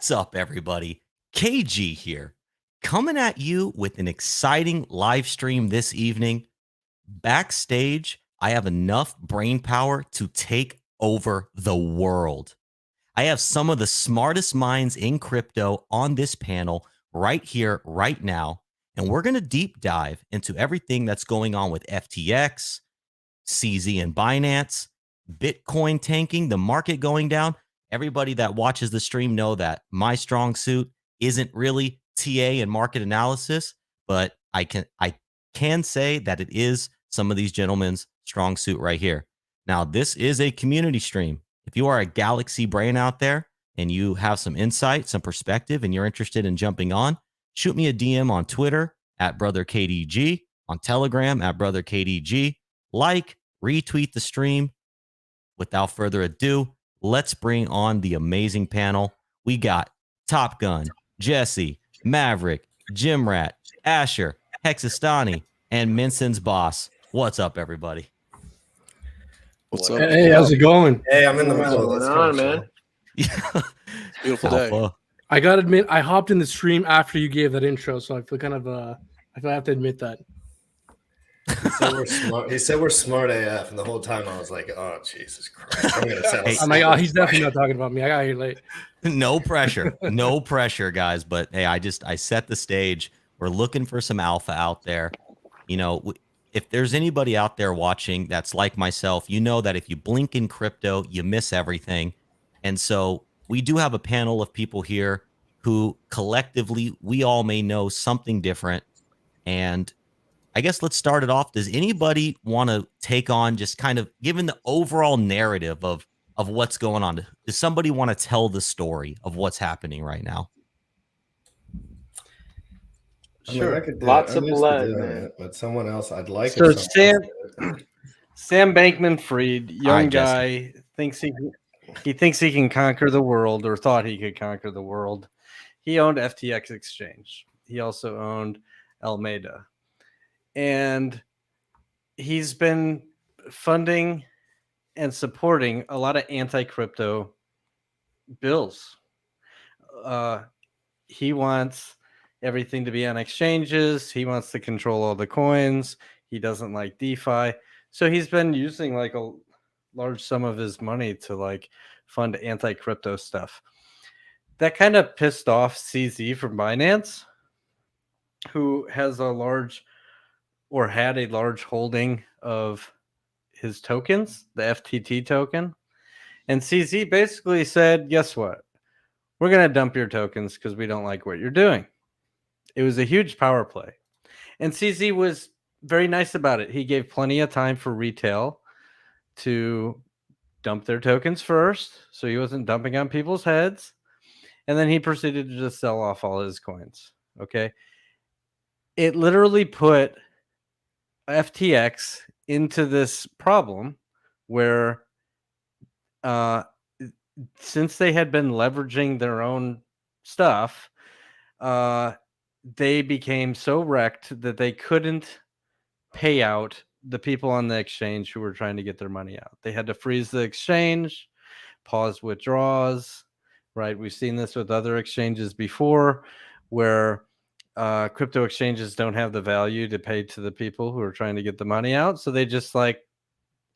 What's up, everybody? KG here, coming at you with an exciting live stream this evening. Backstage, I have enough brain power to take over the world. I have some of the smartest minds in crypto on this panel right here, right now. And we're going to deep dive into everything that's going on with FTX, CZ and Binance, Bitcoin tanking, the market going down. Everybody that watches the stream know that my strong suit isn't really TA and market analysis, but I can say that it is some of these gentlemen's strong suit right here. Now, this is a community stream. If you are a galaxy brain out there and you have some insight, some perspective, and you're interested in jumping on, shoot me a DM on Twitter at BrotherKDG, on Telegram at BrotherKDG. Like, retweet the stream. Without further ado, let's bring on the amazing panel. We got Top Gun, Jesse, Maverick, Jimrat, Asher, Hexastani, and Minson's boss. What's up, everybody? What's up? Hey, how's it going? Hey, I'm in the middle of this. What's going on, man? Beautiful day. Alpha. I gotta admit, I hopped in the stream after you gave that intro, so I feel kind of I feel I have to admit that. He said we're smart AF, and the whole time I was like, "Oh, Jesus Christ!" I'm gonna sound I'm like, oh, he's definitely not talking about me. I got here late. No pressure, no pressure, guys. But hey, I set the stage. We're looking for some alpha out there. You know, if there's anybody out there watching that's like myself, you know that if you blink in crypto, you miss everything. And so we do have a panel of people here who collectively we all may know something different. And I guess let's start it off. Does anybody want to take on just kind of given the overall narrative of what's going on? Does somebody want to tell the story of what's happening right now? Sure. I could do Lots it. of I'm used to blood, doing man. it, but someone else, I'd like. So if someone else did it. Sam Bankman-Fried, young All right, guy, thinks he can conquer the world, or thought he could conquer the world. He owned FTX Exchange. He also owned Alameda, and he's been funding and supporting a lot of anti-crypto bills. He wants everything to be on exchanges. He wants to control all the coins. He doesn't like DeFi. So he's been using like a large sum of his money to like fund anti-crypto stuff. That kind of pissed off CZ from Binance, who has a large or had a large holding of his tokens, the FTT token. And CZ basically said, guess what? We're going to dump your tokens because we don't like what you're doing. It was a huge power play. And CZ was very nice about it. He gave plenty of time for retail to dump their tokens first, so he wasn't dumping on people's heads. And then he proceeded to just sell off all his coins. Okay. It literally put FTX into this problem where since they had been leveraging their own stuff, they became so wrecked that they couldn't pay out the people on the exchange who were trying to get their money out. They had to freeze the exchange, pause withdrawals, right? We've seen this with other exchanges before where crypto exchanges don't have the value to pay to the people who are trying to get the money out. So they just like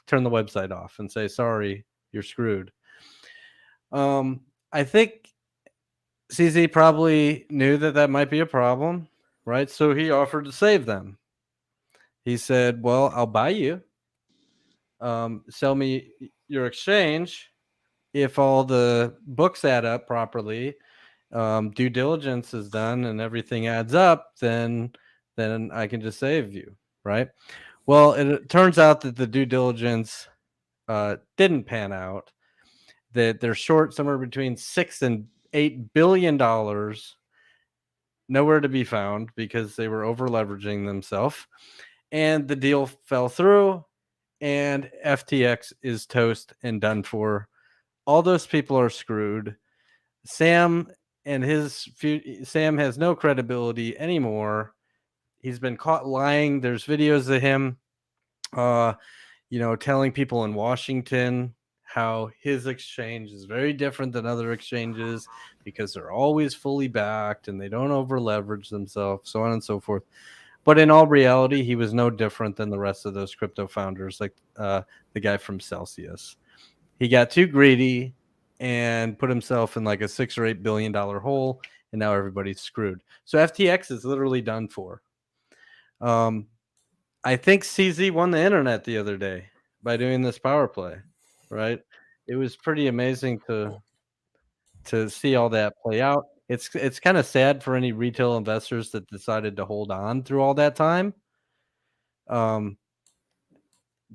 turn the website off and say, sorry, you're screwed. I think CZ probably knew that might be a problem, right? So he offered to save them. He said, well, I'll buy you. Sell me your exchange. If all the books add up properly, due diligence is done and everything adds up, then I can just save you, right? Well, it turns out that the due diligence didn't pan out, that they're short somewhere between $6 and $8 billion, nowhere to be found because they were over leveraging themselves, and the deal fell through, and FTX is toast and done for. All those people are screwed. Sam has no credibility anymore. He's been caught lying. There's videos of him, telling people in Washington how his exchange is very different than other exchanges because they're always fully backed and they don't over leverage themselves, so on and so forth. But in all reality, he was no different than the rest of those crypto founders, like the guy from Celsius. He got too greedy and put himself in like a $6 or $8 billion hole, and now everybody's screwed. So FTX is literally done for. I think CZ won the internet the other day by doing this power play, right? It was pretty amazing to see all that play out. It's kind of sad for any retail investors that decided to hold on through all that time.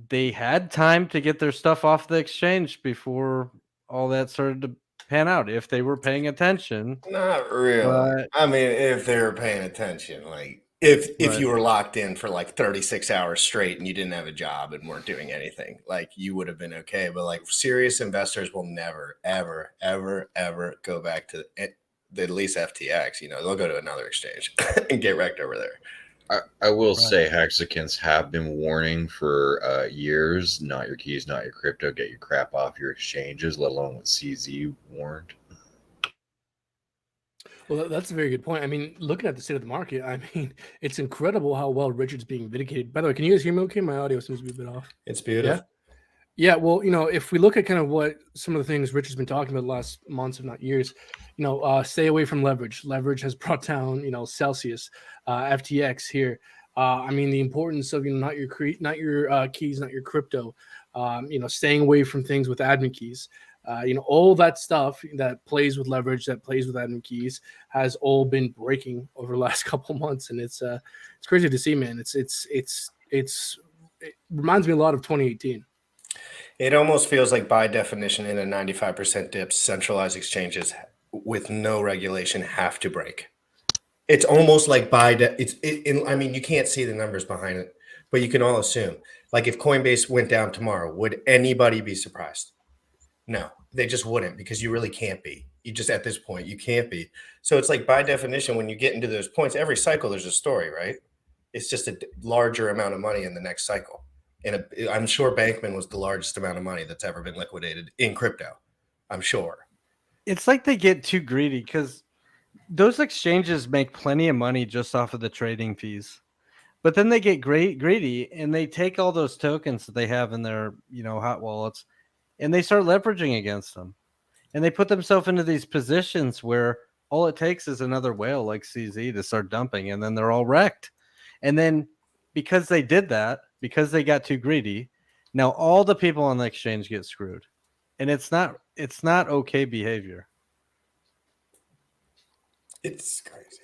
They had time to get their stuff off the exchange before all that started to pan out if they were paying attention. Not really. But- I mean, if they were paying attention, like if Right. you were locked in for like 36 hours straight and you didn't have a job and weren't doing anything, like you would have been okay. But like serious investors will never, ever, ever, ever go back to at least FTX. You know, they'll go to another exchange and get wrecked over there. I will say Hexicans have been warning for years, not your keys, not your crypto, get your crap off your exchanges, let alone what CZ warned. Well, that's a very good point. I mean, looking at the state of the market, I mean, it's incredible how well Richard's being vindicated. By the way, can you guys hear me okay? My audio seems to be a bit off. It's beautiful. Yeah, well, you know, if we look at kind of what some of the things Richard's been talking about the last months, if not years, you know, stay away from leverage. Leverage has brought down, you know, Celsius, FTX here. I mean, the importance of, you know, not your keys, not your crypto. You know, staying away from things with admin keys. You know, all that stuff that plays with leverage, that plays with admin keys, has all been breaking over the last couple of months, and it's crazy to see, man. It reminds me a lot of 2018. It almost feels like by definition in a 95% dip, centralized exchanges with no regulation have to break. It's almost like I mean, you can't see the numbers behind it, but you can all assume. Like if Coinbase went down tomorrow, would anybody be surprised? No, they just wouldn't, because you really can't be. You just, at this point, you can't be. So it's like by definition, when you get into those points, every cycle there's a story, right? It's just a larger amount of money in the next cycle. And I'm sure Bankman was the largest amount of money that's ever been liquidated in crypto. I'm sure. It's like they get too greedy because those exchanges make plenty of money just off of the trading fees. But then they get greedy and they take all those tokens that they have in their, you know, hot wallets, and they start leveraging against them. And they put themselves into these positions where all it takes is another whale like CZ to start dumping, and then they're all wrecked. And then because they did that, because they got too greedy, now all the people on the exchange get screwed. And it's not okay behavior. It's crazy.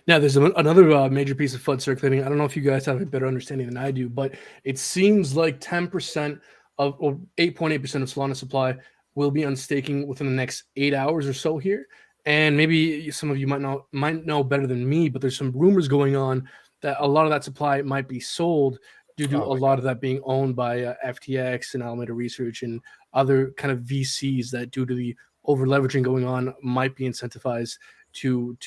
Now, there's another major piece of FUD circulating. I don't know if you guys have a better understanding than I do, but it seems like 10% or 8.8% of Solana supply will be on staking within the next 8 hours or so here. And maybe some of you might know better than me, but there's some rumors going on that a lot of that supply might be sold due to a lot of that being owned by FTX and Alameda Research and other kind of VCs that, due to the over leveraging going on, might be incentivized to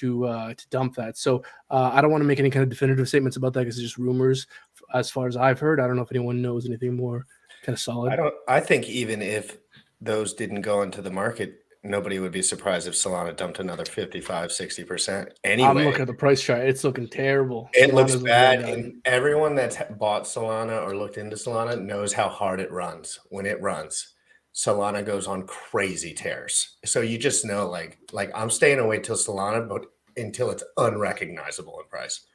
dump that. So I don't want to make any kind of definitive statements about that because it's just rumors as far as I've heard. I don't know if anyone knows anything more kind of solid. I think even if those didn't go into the market, nobody would be surprised if Solana dumped another 55-60%. Anyway, I'm looking at the price chart. It's looking terrible. It looks bad. And everyone that's bought Solana or looked into Solana knows how hard it runs. When it runs, Solana goes on crazy tears. So you just know, like I'm staying away till Solana, but until it's unrecognizable in price.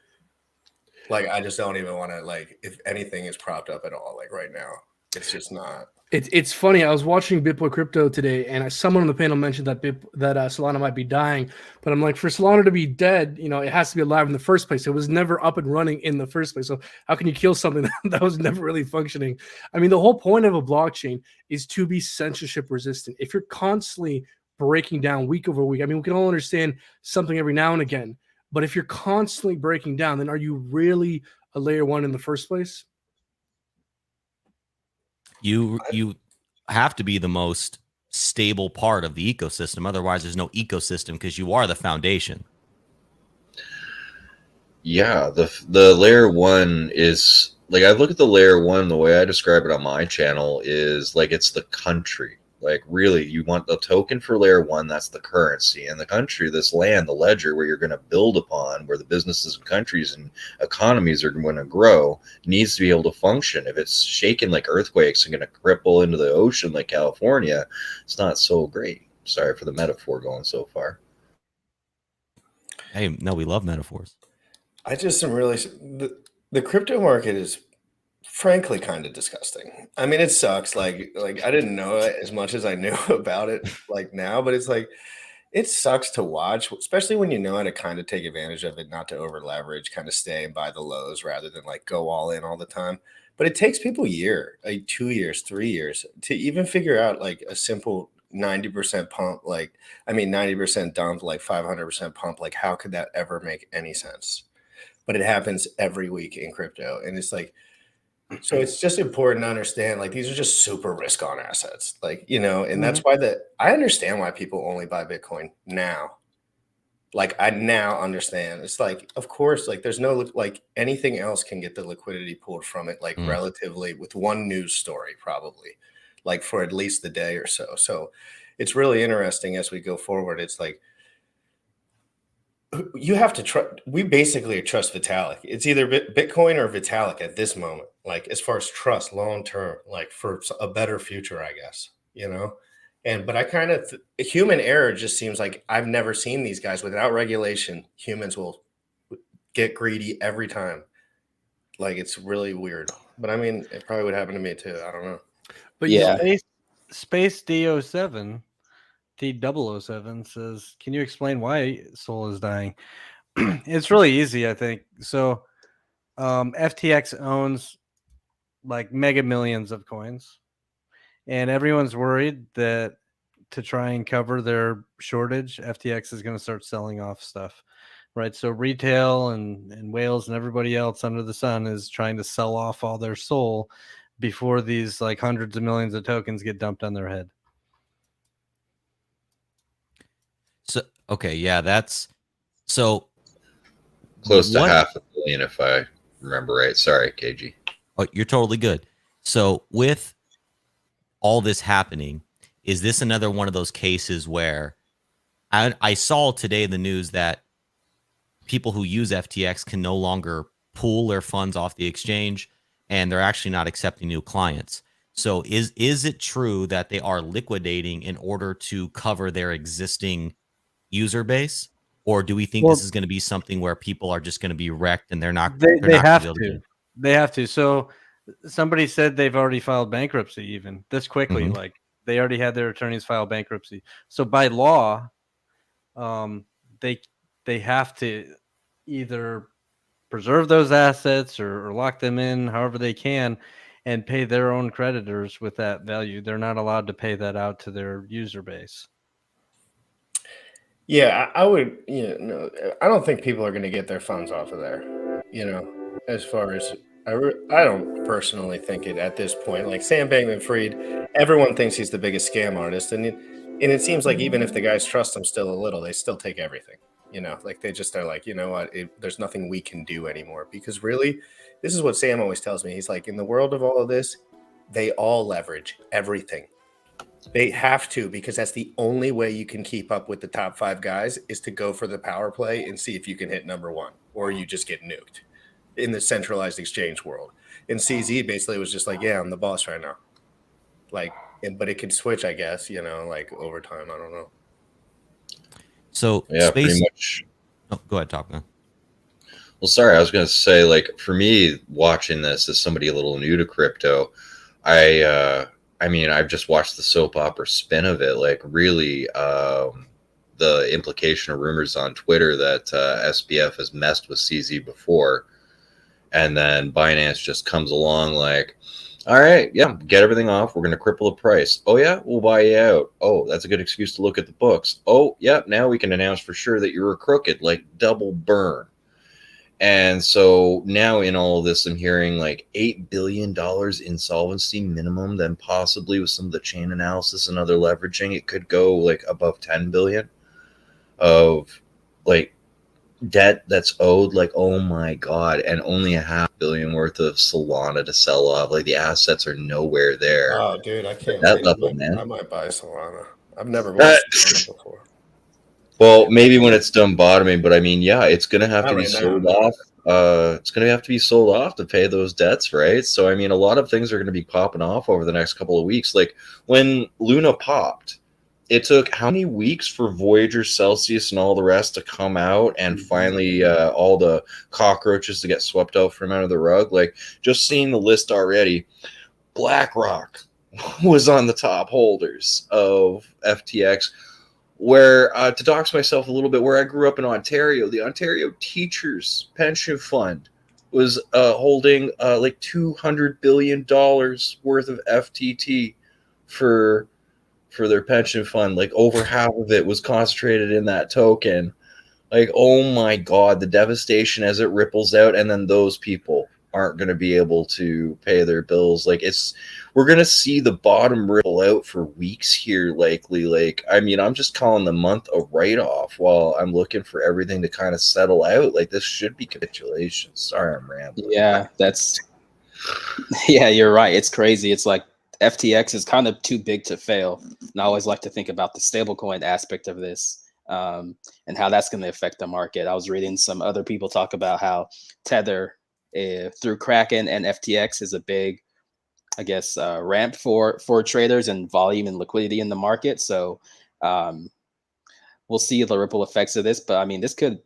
Like I just don't even want to, like, if anything is propped up at all, like right now, it's just not. It's funny. I was watching BitBoy Crypto today, and someone on the panel mentioned that Solana might be dying. But I'm like, for Solana to be dead, you know, it has to be alive in the first place. It was never up and running in the first place. So how can you kill something that was never really functioning? I mean, the whole point of a blockchain is to be censorship resistant. If you're constantly breaking down week over week, I mean, we can all understand something every now and again. But if you're constantly breaking down, then are you really a layer one in the first place? You have to be the most stable part of the ecosystem. Otherwise, there's no ecosystem because you are the foundation. Yeah, the layer one is like I look at the layer one, the way I describe it on my channel is like it's the country. Like really, you want the token for layer one, that's the currency, and the country, this land, the ledger where you're going to build upon, where the businesses and countries and economies are going to grow, needs to be able to function. If it's shaking like earthquakes and going to cripple into the ocean like California, it's not so great. Sorry for the metaphor going so far. Hey, no, we love metaphors. I just am really the crypto market is frankly kind of disgusting. I mean, it sucks. Like I didn't know it as much as I knew about it like now, but it's like it sucks to watch, especially when you know how to kind of take advantage of it, not to over leverage, kind of stay and buy the lows rather than like go all in all the time. But it takes people a year, like 2 years, 3 years to even figure out like a simple 90% pump, like I mean 90% dump, like 500% pump. Like how could that ever make any sense? But it happens every week in crypto. And it's like, so it's just important to understand, like, these are just super risk on assets, like, you know, and that's why I understand why people only buy Bitcoin now. Like, I now understand. It's like, of course, like, there's no, like, anything else can get the liquidity pulled from it, like, relatively with one news story, probably, like, for at least the day or so. So it's really interesting as we go forward. It's like, you have to trust. We basically trust Vitalik. It's either Bitcoin or Vitalik at this moment. Like as far as trust, long term, like for a better future, I guess. You know, but I kind of human error just seems like I've never seen these guys without regulation. Humans will get greedy every time. Like it's really weird. But I mean, it probably would happen to me too. I don't know. But yeah, Space D07. T007 says, can you explain why Sol is dying? It's really easy, I think. So FTX owns like mega millions of coins, and everyone's worried that to try and cover their shortage, FTX is going to start selling off stuff, right? So retail and whales and everybody else under the sun is trying to sell off all their Sol before these like hundreds of millions of tokens get dumped on their head. So okay, yeah, that's so close to $500 million, if I remember right. Sorry, KG. Oh, you're totally good. So with all this happening, is this another one of those cases where I saw today the news that people who use FTX can no longer pull their funds off the exchange, and they're actually not accepting new clients. So is it true that they are liquidating in order to cover their existing user base, or do we think this is going to be something where people are just going to be wrecked and they're not? They have to. They have to. So somebody said they've already filed bankruptcy even this quickly. Like they already had their attorneys file bankruptcy. So by law, they have to either preserve those assets or lock them in however they can and pay their own creditors with that value. They're not allowed to pay that out to their user base. Yeah, I would, you know, I don't think people are going to get their funds off of there, you know, as far as I don't personally think it at this point. Like Sam Bankman-Fried, everyone thinks he's the biggest scam artist. And it seems like even if the guys trust him still a little, they still take everything, you know, like they just are like, you know what, there's nothing we can do anymore. Because really, this is what Sam always tells me. He's like, in the world of all of this, they all leverage everything. They have to, because that's the only way you can keep up with the top 5 guys is to go for the power play and see if you can hit number 1, or you just get nuked in the centralized exchange world. And CZ basically was just like, yeah, I'm the boss right now. Like, but it could switch, I guess, you know, like over time. I don't know. So yeah, pretty much. Oh, go ahead, Top Gun. Well, sorry, I was going to say, like, for me, watching this as somebody a little new to crypto, I mean, I've just watched the soap opera spin of it. Like, really, the implication of rumors on Twitter that SBF has messed with CZ before. And then Binance just comes along like, all right, yeah, get everything off. We're going to cripple the price. Oh, yeah, we'll buy you out. Oh, that's a good excuse to look at the books. Oh, yeah, now we can announce for sure that you were crooked, like double burn. And so now in all of this, I'm hearing like $8 billion insolvency minimum, then possibly with some of the chain analysis and other leveraging, it could go like above 10 billion of like debt that's owed, like, oh my god, and only $500 million worth of Solana to sell off. Like, the assets are nowhere there. Oh, dude, I can't That wait. level, I man. might buy Solana. I've never bought Solana before. Well, maybe when it's done bottoming, but I mean, yeah, it's gonna have Not to be right now, sold no. off. It's gonna have to be sold off to pay those debts, right? So I mean, a lot of things are gonna be popping off over the next couple of weeks. Like when Luna popped, it took how many weeks for Voyager, Celsius, and all the rest to come out, and finally all the cockroaches to get swept out from under the rug. Like just seeing the list already, BlackRock was on the top holders of FTX. Where to dox myself a little bit, where I grew up in Ontario, the Ontario Teachers Pension Fund was holding like $200 billion worth of FTT for their pension fund. Like over half of it was concentrated in that token. Like, oh my god, the devastation as it ripples out, and then those people aren't going to be able to pay their bills. Like we're going to see the bottom ripple out for weeks here likely. Like, I mean, I'm just calling the month a write-off while I'm looking for everything to kind of settle out. Like, this should be capitulation. Sorry, I'm rambling. Yeah, yeah, you're right. It's crazy. It's like FTX is kind of too big to fail. And I always like to think about the stablecoin aspect of this, and how that's going to affect the market. I was reading some other people talk about how Tether through Kraken and FTX is a big, I guess, ramp for traders and volume and liquidity in the market. So we'll see the ripple effects of this. But I mean, this could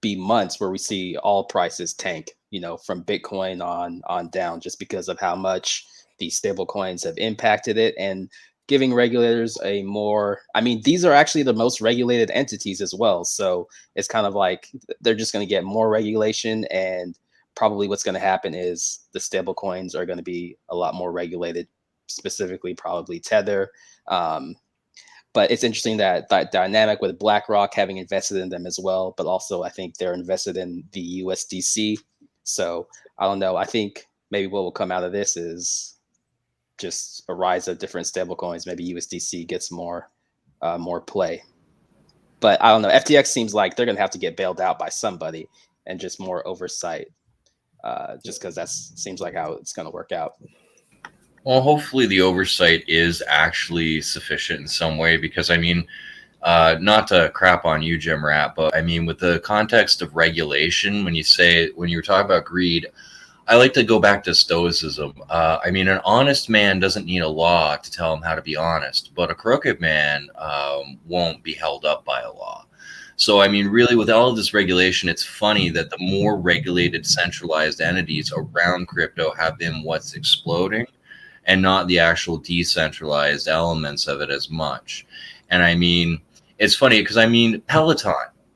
be months where we see all prices tank, you know, from Bitcoin on down, just because of how much these stable coins have impacted it, and giving regulators a more, I mean, these are actually the most regulated entities as well. So it's kind of like they're just going to get more regulation, and probably what's going to happen is the stable coins are going to be a lot more regulated, specifically probably Tether. But it's interesting that dynamic with BlackRock having invested in them as well, but also I think they're invested in the USDC. So I don't know. I think maybe what will come out of this is just a rise of different stable coins. Maybe USDC gets more play. But I don't know. FTX seems like they're going to have to get bailed out by somebody, and just more oversight, just because that seems like how it's going to work out. Well, hopefully the oversight is actually sufficient in some way, because I mean, not to crap on you, Jim Rat, but I mean, with the context of regulation, when you're talking about greed, I like to go back to stoicism. I mean, an honest man doesn't need a law to tell him how to be honest, but a crooked man won't be held up by a law. So, I mean, really, with all of this regulation, it's funny that the more regulated centralized entities around crypto have been what's exploding, and not the actual decentralized elements of it as much. And I mean, it's funny because I mean, Peloton,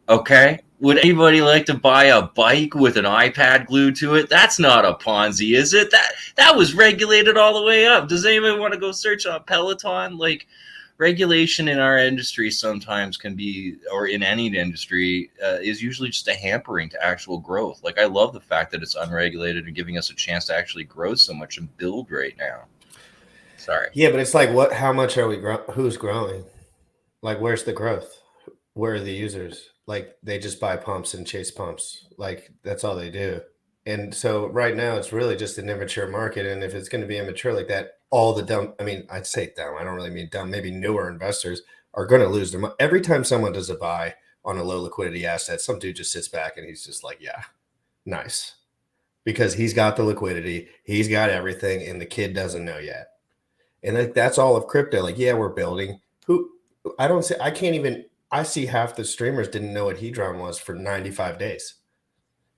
okay? Would anybody like to buy a bike with an iPad glued to it? That's not a Ponzi, is it? That was regulated all the way up. Does anybody want to go search on Peloton? Like, regulation in our industry sometimes can be, or in any industry, is usually just a hampering to actual growth. Like, I love the fact that it's unregulated and giving us a chance to actually grow so much and build right now. Sorry. Yeah, but it's like, how much are we who's growing? Like, where's the growth? Where are the users? Like, they just buy pumps and chase pumps. Like, that's all they do. And so right now it's really just an immature market. And if it's going to be immature like that, all the dumb, I mean, I'd say dumb, I don't really mean dumb, maybe newer investors are going to lose their money. Every time someone does a buy on a low liquidity asset, some dude just sits back and he's just like, yeah, nice. Because he's got the liquidity, he's got everything, and the kid doesn't know yet. And like, that's all of crypto. Like, yeah, we're building. I see half the streamers didn't know what Hedron was for 95 days.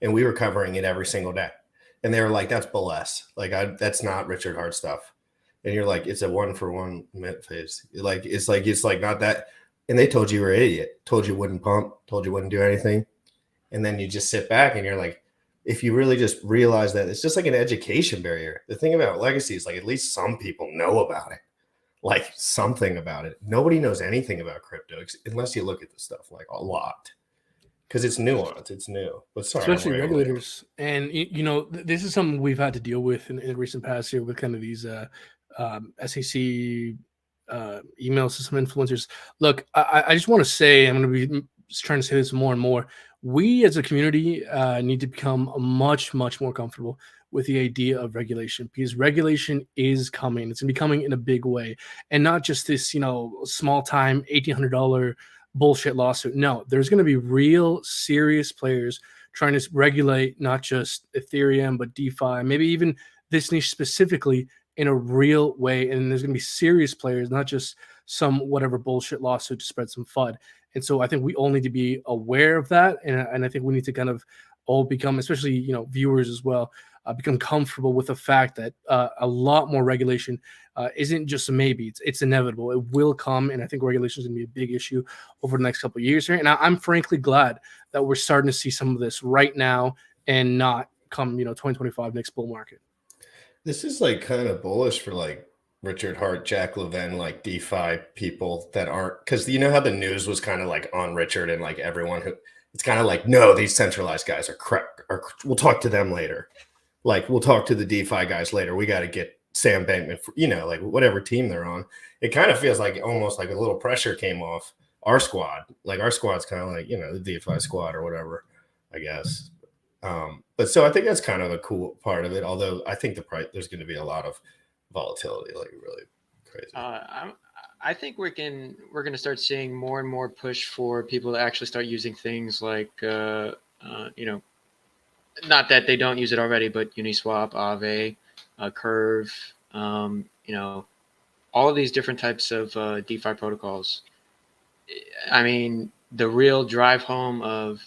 And we were covering it every single day. And they were like, that's BS. Like, that's not Richard Hart stuff. And you're like, it's a 1-for-1 mint phase. It's like not that. And they told you were an idiot, told you wouldn't pump, told you wouldn't do anything. And then you just sit back and you're like, if you really just realize that it's just like an education barrier. The thing about legacy is, like, at least some people know about it, like something about it. Nobody knows anything about crypto unless you look at the stuff like a lot, because it's nuanced. It's new, but sorry, especially regulators. And you know, this is something we've had to deal with in the recent past here with kind of these SEC emails to some influencers. Look, I just want to say, I'm going to be trying to say this more and more. we as a community need to become much more comfortable with the idea of regulation, because regulation is coming. It's going to be coming in a big way, and not just this, small time $1,800 bullshit lawsuit. No, there's going to be real serious players trying to regulate not just Ethereum, but DeFi, maybe even this niche specifically in a real way. And there's going to be serious players, not just some whatever bullshit lawsuit to spread some FUD. And so I think we all need to be aware of that. And I think we need to kind of all become, especially, viewers as well, become comfortable with the fact that a lot more regulation isn't just a maybe. It's inevitable. It will come. And I think regulation is going to be a big issue over the next couple of years here. And I'm frankly glad that we're starting to see some of this right now and not come, 2025 next bull market. This is like kind of bullish for like Richard Hart, Jack Levin, like DeFi people that aren't, because you know how the news was kind of like on Richard and like everyone who, it's kind of like, no, these centralized guys are crap. Or we'll talk to them later. Like we'll talk to the DeFi guys later. We got to get Sam Bankman, for, like whatever team they're on. It kind of feels like almost like a little pressure came off our squad. Like our squad's kind of like, the DeFi squad or whatever, I guess. But so I think that's kind of a cool part of it. Although I think there's going to be a lot of volatility, like really crazy. I think we're going to start seeing more and more push for people to actually start using things like, not that they don't use it already, but Uniswap, Aave, Curve, all of these different types of DeFi protocols. I mean, the real drive home of,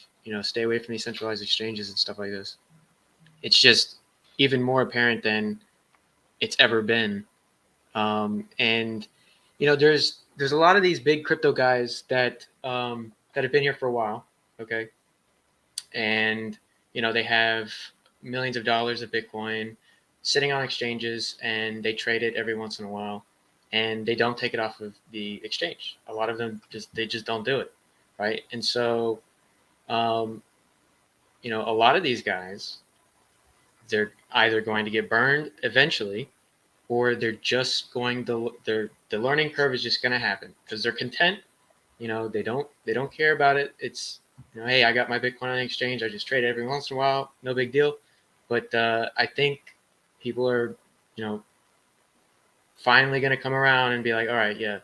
stay away from these centralized exchanges and stuff like this. It's just even more apparent than it's ever been. And, there's a lot of these big crypto guys that have been here for a while. Okay. And, they have millions of dollars of Bitcoin sitting on exchanges, and they trade it every once in a while, and they don't take it off of the exchange. A lot of them just don't do it. Right. And so, a lot of these guys, they're either going to get burned eventually, or they're just going to, the learning curve is just going to happen because they're content. They don't care about it. It's, hey, I got my Bitcoin on the exchange. I just trade it every once in a while. No big deal. But I think people are, finally going to come around and be like, all right, yeah,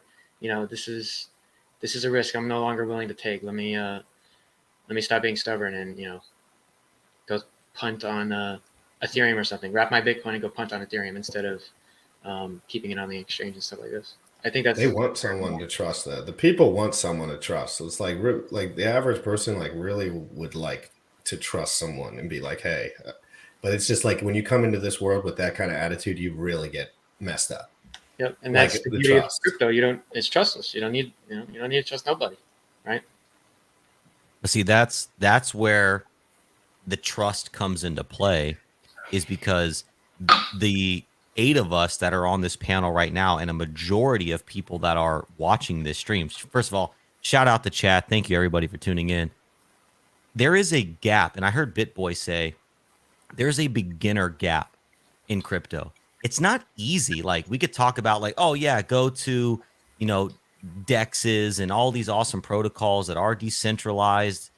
this is a risk I'm no longer willing to take. Let me stop being stubborn and, go punt on Ethereum or something. Wrap my Bitcoin and go punt on Ethereum instead of keeping it on the exchange and stuff like this. I think they want someone to trust. That the people want someone to trust. So it's like the average person like really would like to trust someone and be like, hey, but it's just like when you come into this world with that kind of attitude, you really get messed up. Yep, and that's the beauty of crypto. It's trustless. You don't need to trust nobody, right? See, that's where the trust comes into play, is because the 8 of us that are on this panel right now, and a majority of people that are watching this stream. First of all, shout out the chat. Thank you everybody for tuning in. There is a gap, and I heard BitBoy say there's a beginner gap in crypto. It's not easy. Like we could talk about like, oh yeah, go to, DEXs and all these awesome protocols that are decentralized,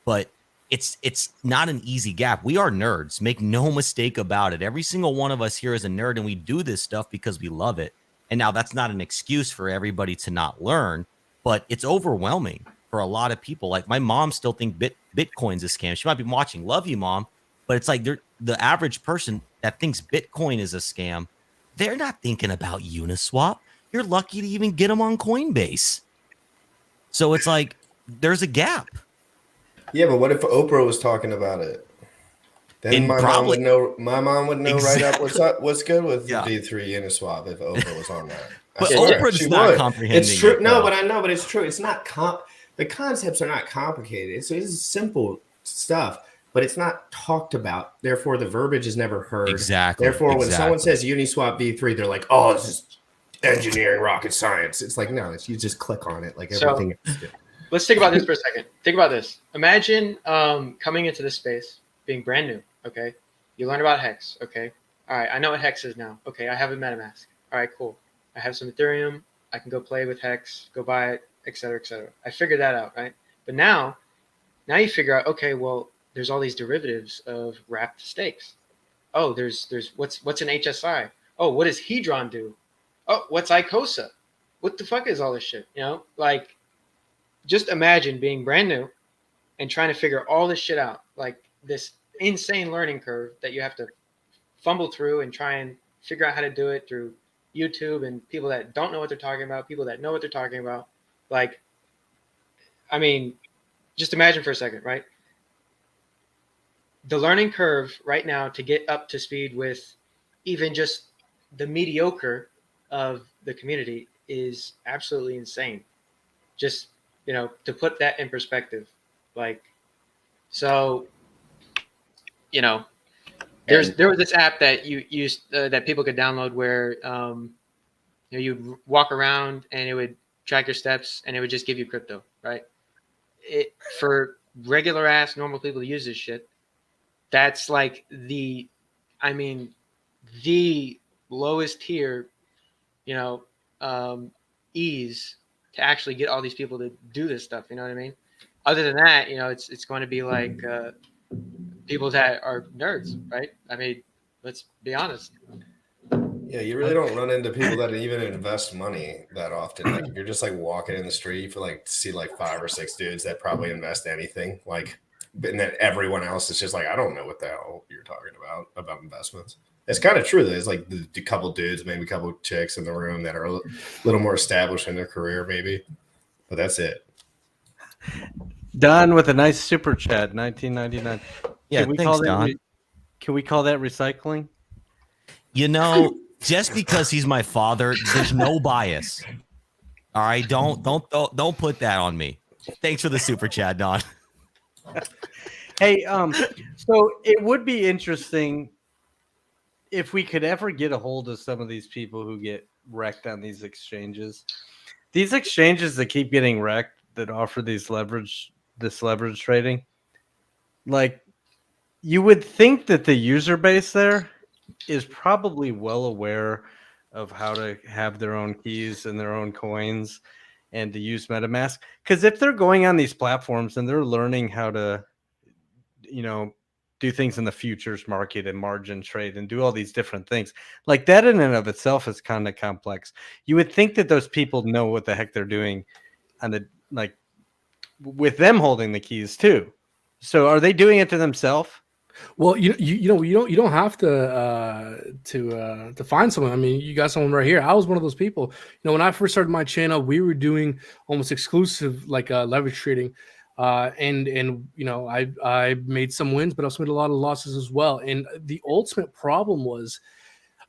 but it's not an easy gap. We are nerds. Make no mistake about it. Every single one of us here is a nerd, and we do this stuff because we love it. And now that's not an excuse for everybody to not learn, but it's overwhelming for a lot of people. Like my mom still thinks Bitcoin's a scam. She might be watching. Love you, Mom. But it's like the average person that thinks Bitcoin is a scam, they're not thinking about Uniswap. You're lucky to even get them on Coinbase. So it's like there's a gap. Yeah, but what if Oprah was talking about it? Then my mom would know. My mom would know exactly. Right up what's good with V3 Uniswap if Oprah was on that. But Oprah's not comprehending. It's true. No, but I know. But it's true. It's not the concepts are not complicated. It's simple stuff, but it's not talked about. Therefore, the verbiage is never heard. Exactly. Therefore, when someone says Uniswap V3, they're like, "Oh, this is engineering rocket science." It's like no, you just click on it like everything. Let's think about this for a second. Think about this. Imagine coming into this space, being brand new, okay? You learn about Hex, okay? All right, I know what Hex is now. Okay, I have a MetaMask. All right, cool. I have some Ethereum. I can go play with Hex, go buy it, et cetera, et cetera. I figured that out, right? But now Now you figure out, okay, well, there's all these derivatives of wrapped stakes. Oh, there's what's an HSI? Oh, what does Hedron do? Oh, what's ICOSA? What the fuck is all this shit? You know, like, just imagine being brand new and trying to figure all this shit out, like this insane learning curve that you have to fumble through and try and figure out how to do it through YouTube and people that don't know what they're talking about, people that know what they're talking about. Like, I mean, just imagine for a second, right? The learning curve right now to get up to speed with even just the mediocre of the community is absolutely insane. Just, you know, to put that in perspective, like, so, you know, there was this app that you used that people could download where you know, you'd walk around and it would track your steps and it would just give you crypto, right? It, for regular ass normal people to use this shit, that's like the lowest tier, you know, ease to actually get all these people to do this stuff. You know what I mean? Other than that, you know, it's going to be like people that are nerds, right? I mean, let's be honest. Yeah, you really don't run into people that even invest money that often. Like if you're just like walking in the street, you feel like see like 5 or 6 dudes that probably invest anything. Like, and then everyone else is just like, I don't know what the hell you're talking about investments. It's kind of true. There's like the couple dudes, maybe a couple chicks in the room that are a little more established in their career, maybe. But that's it. Don with a nice super chat, 1999. Yeah, thanks, Don. Can we call that recycling? You know, just because he's my father, there's no bias. All right, don't put that on me. Thanks for the super chat, Don. Hey, so it would be interesting if we could ever get a hold of some of these people who get wrecked on these exchanges. These exchanges that keep getting wrecked, that offer this leverage trading, like, you would think that the user base there is probably well aware of how to have their own keys and their own coins and to use MetaMask. Because if they're going on these platforms and they're learning how to, you know, do things in the futures market and margin trade and do all these different things, like that in and of itself is kind of complex. You would think that those people know what the heck they're doing on the, like, with them holding the keys too. So are they doing it to themselves? Well, you don't have to find someone. I mean, you got someone right here. I was one of those people. You know, when I first started my channel, we were doing almost exclusive like leverage trading, and you know, I made some wins, but I also made a lot of losses as well. And the ultimate problem was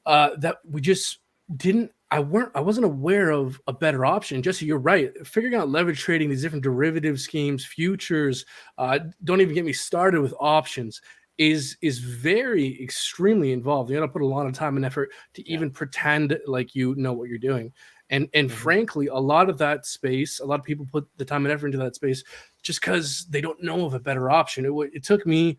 that we just didn't. I wasn't aware of a better option. Jesse, you're right. Figuring out leverage trading, these different derivative schemes, futures. Don't even get me started with options. Is very extremely involved. You got to put a lot of time and effort to even pretend like you know what you're doing. And frankly, a lot of that space, a lot of people put the time and effort into that space just because they don't know of a better option. It took me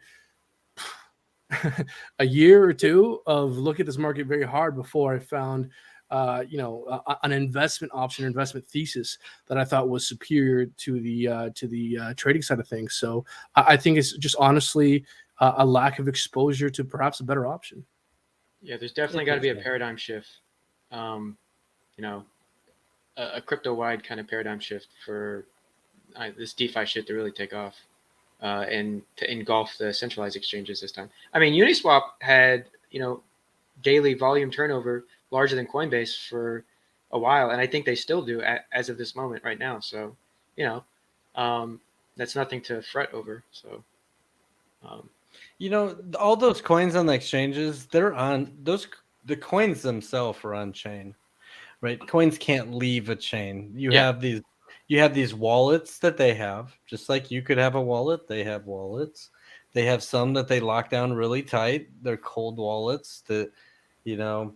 a year or two of looking at this market very hard before I found an investment option, investment thesis that I thought was superior to the trading side of things. So I think it's just honestly a lack of exposure to perhaps a better option. Yeah, there's definitely got to be a paradigm shift. You know, a crypto-wide kind of paradigm shift for this DeFi shit to really take off and to engulf the centralized exchanges this time. I mean, Uniswap had, you know, daily volume turnover larger than Coinbase for a while, and I think they still do as of this moment right now. So, you know, that's nothing to fret over. So, you know, all those coins on the exchanges, they're on those. The coins themselves are on chain, right? Coins can't leave a chain. You have these wallets that they have, just like you could have a wallet. They have wallets. They have some that they lock down really tight. They're cold wallets that, you know,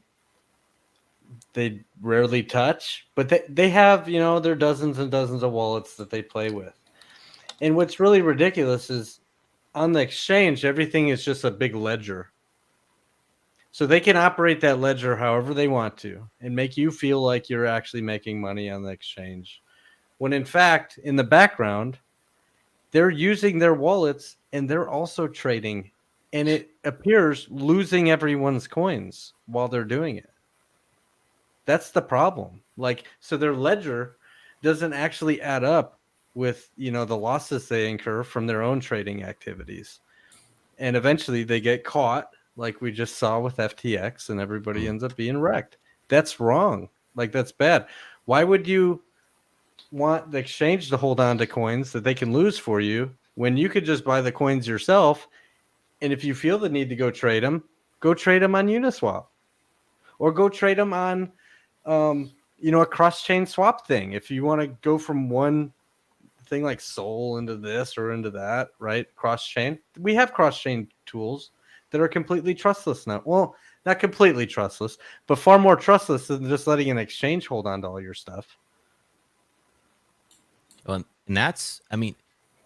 they rarely touch, but they have, you know, there are dozens and dozens of wallets that they play with. And what's really ridiculous is on the exchange, everything is just a big ledger. So they can operate that ledger however they want to and make you feel like you're actually making money on the exchange. When in fact, in the background, they're using their wallets and they're also trading, and it appears losing everyone's coins while they're doing it. That's the problem. Like, so their ledger doesn't actually add up with, you know, the losses they incur from their own trading activities. And eventually they get caught, like we just saw with FTX, and everybody ends up being wrecked. That's wrong. Like, that's bad. Why would you want the exchange to hold on to coins that they can lose for you when you could just buy the coins yourself? And if you feel the need to go trade them on Uniswap, or go trade them on you know, a cross-chain swap thing. If you want to go from one thing like Sol into this or into that, right? Cross-chain. We have cross-chain tools that are completely trustless now. Well, not completely trustless, but far more trustless than just letting an exchange hold on to all your stuff. And that's, I mean,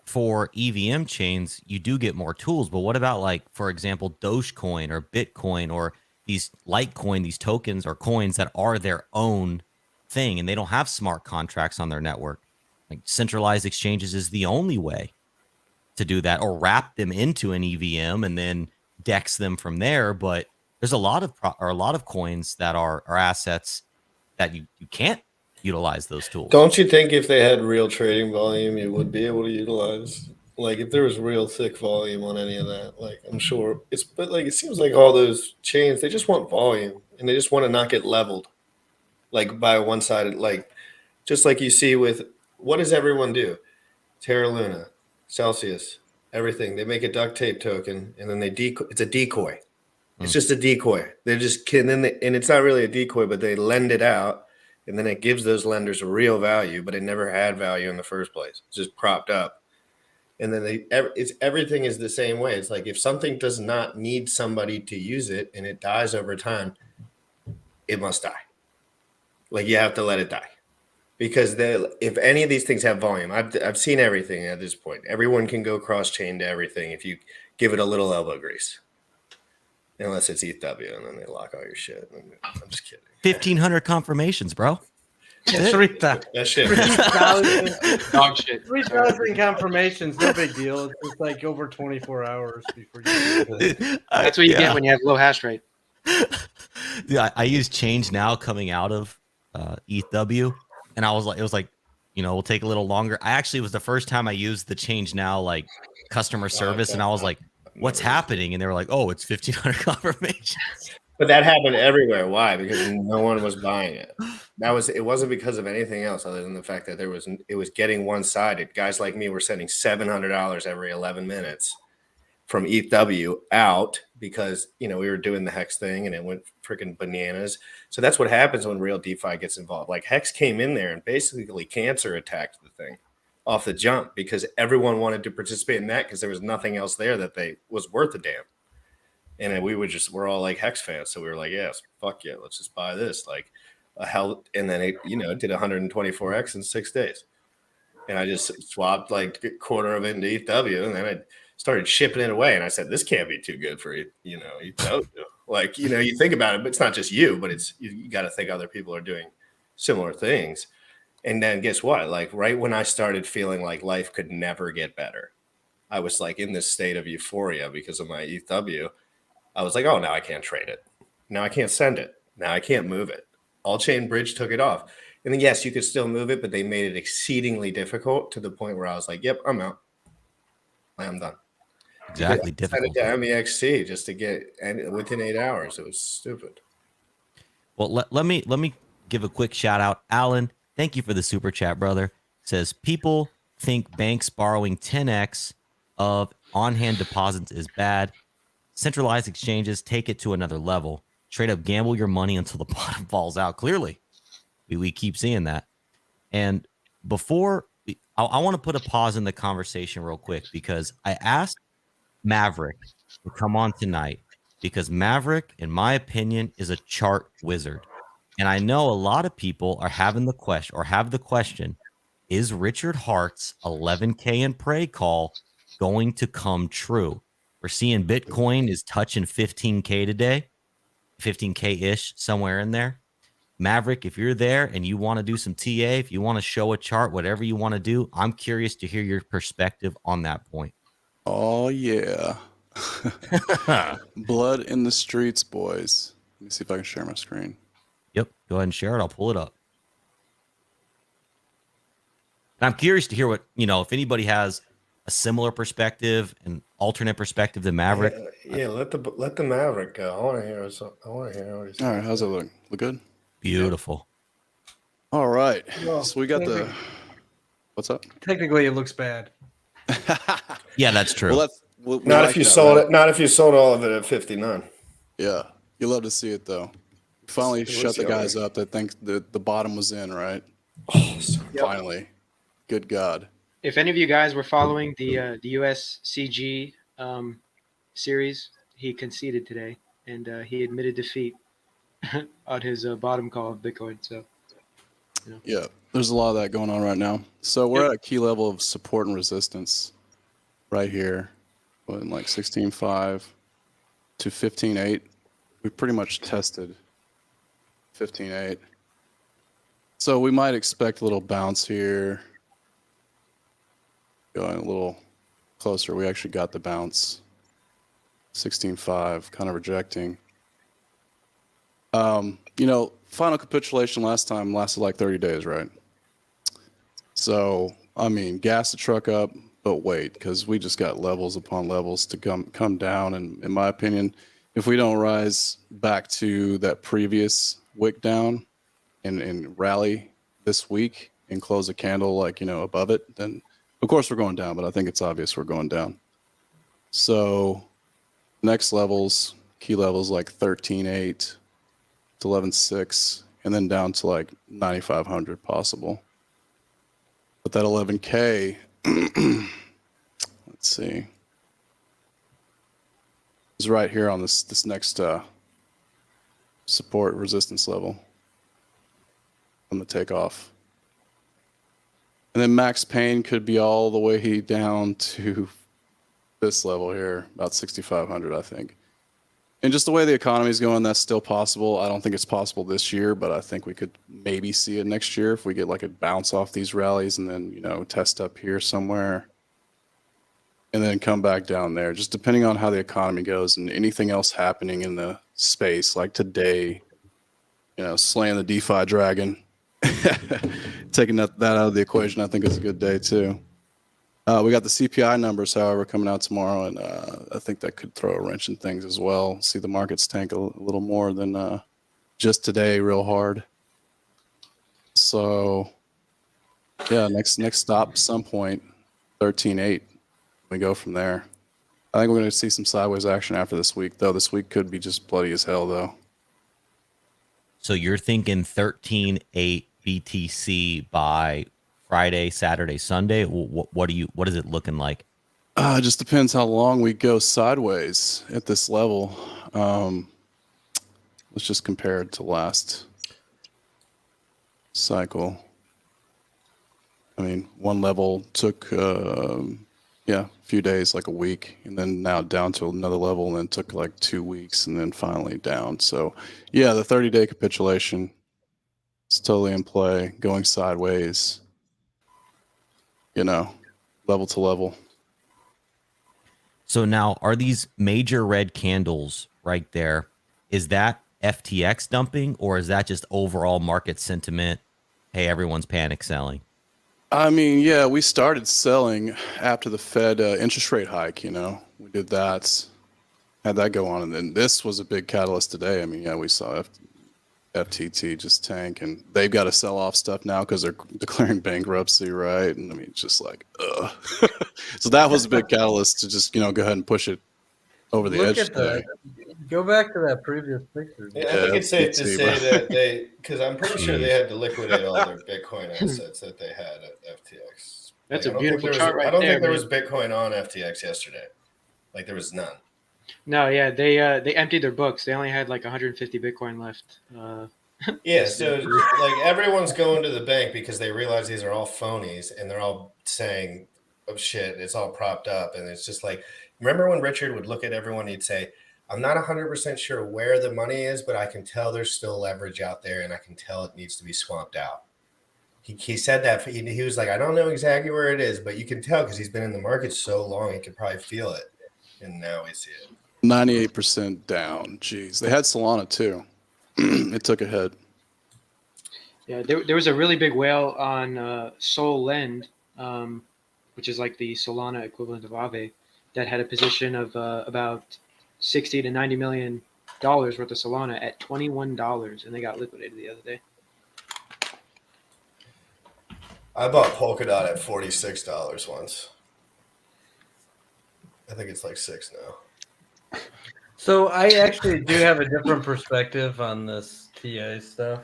for EVM chains, you do get more tools. But what about, like, for example, Dogecoin or Bitcoin or these Litecoin, these tokens or coins that are their own thing and they don't have smart contracts on their network? Like, centralized exchanges is the only way to do that, or wrap them into an EVM and then DEX them from there. But there's a lot of coins that are assets that you can't utilize those tools. Don't you think if they had real trading volume, you would be able to utilize? Like, if there was real thick volume on any of that, like, I'm sure it's, but like, it seems like all those chains, they just want volume and they just want to not get leveled, like, by one sided, like, just like you see with, what does everyone do? Terra Luna, Celsius, everything. They make a duct tape token and then they it's a decoy. It's just a decoy. They're just kidding. And it's not really a decoy, but they lend it out. And then it gives those lenders a real value, but it never had value in the first place. It's just propped up. And then everything is the same way. It's like, if something does not need somebody to use it and it dies over time, it must die. Like, you have to let it die. Because if any of these things have volume, I've seen everything at this point. Everyone can go cross-chain to everything if you give it a little elbow grease. Unless it's ETH, and then they lock all your shit. I'm just kidding. 1,500 confirmations, bro. Just read that. That shit. 3,000 Dog shit. 3,000 confirmations, no big deal. It's just like over 24 hours before you. That's what you get when you have low hash rate. Dude, I use Change Now coming out of ETH, and I was like, it was like, you know, we'll take a little longer. I actually, it was the first time I used the Change Now like customer service, and I was like, what's happening? And they were like, oh, it's 1,500 confirmations. But that happened everywhere. Why? Because no one was buying it. It wasn't because of anything else other than the fact that it was getting one-sided. Guys like me were sending $700 every 11 minutes from ETH out because, you know, we were doing the Hex thing and it went freaking bananas. So that's what happens when real DeFi gets involved. Like, Hex came in there and basically cancer attacked the thing off the jump because everyone wanted to participate in that because there was nothing else there that was worth a damn. And we're all like Hex fans. So we were like, yes, fuck yeah, let's just buy this. Like, and then it, you know, it did 124x in 6 days. And I just swapped like a quarter of it into ETH, and then I started shipping it away. And I said, this can't be too good for ETH. Like, you know, you think about it, but it's not just you, but it's, you got to think other people are doing similar things. And then guess what? Like, right when I started feeling like life could never get better, I was like in this state of euphoria because of my ETH. I was like, oh, now I can't trade it. Now I can't send it. Now I can't move it. All-chain bridge took it off. And then, yes, you could still move it, but they made it exceedingly difficult to the point where I was like, yep, I'm out. I'm done. Exactly. I sent it to MEXC just to get, and within 8 hours. It was stupid. Well, let me give a quick shout out. Alan, thank you for the super chat, brother. Says, people think banks borrowing 10x of on-hand deposits is bad. Centralized exchanges take it to another level. Straight up gamble your money until the bottom falls out. Clearly, we keep seeing that. And before, I want to put a pause in the conversation real quick because I asked Maverick to come on tonight because Maverick, in my opinion, is a chart wizard. And I know a lot of people are having the question or have the question, is Richard Hart's 11K in prey call going to come true? We're seeing Bitcoin is touching 15K today, 15K-ish, somewhere in there. Maverick, if you're there and you want to do some TA, if you want to show a chart, whatever you want to do, I'm curious to hear your perspective on that point. Oh, yeah. Blood in the streets, boys. Let me see if I can share my screen. Yep. Go ahead and share it. I'll pull it up. And I'm curious to hear what, if anybody has a similar perspective, an alternate perspective than Maverick. Yeah, let the Maverick go. I want to hear what he's All right, how's it look? Look good? Beautiful. All right. Well, So we got the... What's up? Technically, it looks bad. Yeah, that's true. Well, we Not like if you that, sold right? it. Not if you sold all of it at 59. Yeah. You love to see it, though. We finally Let's shut see the guys up that think the bottom was in, right? Oh, Finally. Good God. If any of you guys were following the USCG series, he conceded today, and he admitted defeat on his bottom call of Bitcoin. So, Yeah, there's a lot of that going on right now. So we're at a key level of support and resistance right here, in like 16.5 to 15.8. We pretty much tested 15.8. So we might expect a little bounce here. Going a little closer, we actually got the bounce. 16.5, kind of rejecting. Final capitulation last time lasted like 30 days, right? So, I mean, gas the truck up, but wait, because we just got levels upon levels to come down. And in my opinion, if we don't rise back to that previous wick down and rally this week and close a candle above it, then of course we're going down, but I think it's obvious we're going down. So next levels, key levels like 13.8 to 11.6, and then down to like 9,500 possible. But that 11K, let's see, is right here on this next support resistance level on the takeoff. And then max pain could be all the way down to this level here, about 6,500, I think. And just the way the economy is going, that's still possible. I don't think it's possible this year, but I think we could maybe see it next year if we get like a bounce off these rallies and then, test up here somewhere and then come back down there, just depending on how the economy goes and anything else happening in the space. Like today, slaying the DeFi dragon, taking that out of the equation, I think is a good day too. We got the CPI numbers, however, coming out tomorrow, and I think that could throw a wrench in things as well. See the markets tank a little more than just today, real hard. So, yeah, next stop, some point, 13.8. We go from there. I think we're going to see some sideways action after this week, though. This week could be just bloody as hell, though. So you're thinking 13.8 BTC by Friday, Saturday, Sunday? What is it looking like? It just depends how long we go sideways at this level. Let's just compare it to last cycle. I mean, one level took a few days, like a week, and then now down to another level, and then took like 2 weeks, and then finally down. So yeah, the 30-day capitulation is totally in play, going sideways, level to level. So now, are these major red candles right there, is that FTX dumping, or is that just overall market sentiment? Hey, everyone's panic selling. I mean, yeah, we started selling after the Fed interest rate hike, we did that, had that go on. And then this was a big catalyst today. I mean, yeah, we saw FTT just tank, and they've got to sell off stuff now because they're declaring bankruptcy, right? And I mean, it's just like, ugh. So that was a big catalyst to just, go ahead and push it over the edge today. Go back to that previous picture. Yeah, I think it's safe to say that because I'm pretty sure they had to liquidate all their Bitcoin assets that they had at FTX. That's Like, a beautiful chart I right don't there. think there was Bitcoin on FTX yesterday. Like there was none. No, yeah, they emptied their books. They only had like 150 Bitcoin left. Yeah, so like everyone's going to the bank because they realize these are all phonies, and they're all saying, "Oh shit, it's all propped up," and it's just like, remember when Richard would look at everyone, he'd say, I'm not 100% sure where the money is, but I can tell there's still leverage out there, and I can tell it needs to be swamped out. He said that he was like, I don't know exactly where it is, but you can tell because he's been in the market so long, he could probably feel it. And now we see it. 98% down. Jeez, they had Solana too. It took a hit. Yeah, there was a really big whale on Sol Lend, which is like the Solana equivalent of Aave, that had a position of about 60 to 90 million dollars worth of Solana at $21, and they got liquidated the other day. I bought Polkadot at $46 once. I think it's like $6 now. So I actually do have a different perspective on this TA stuff.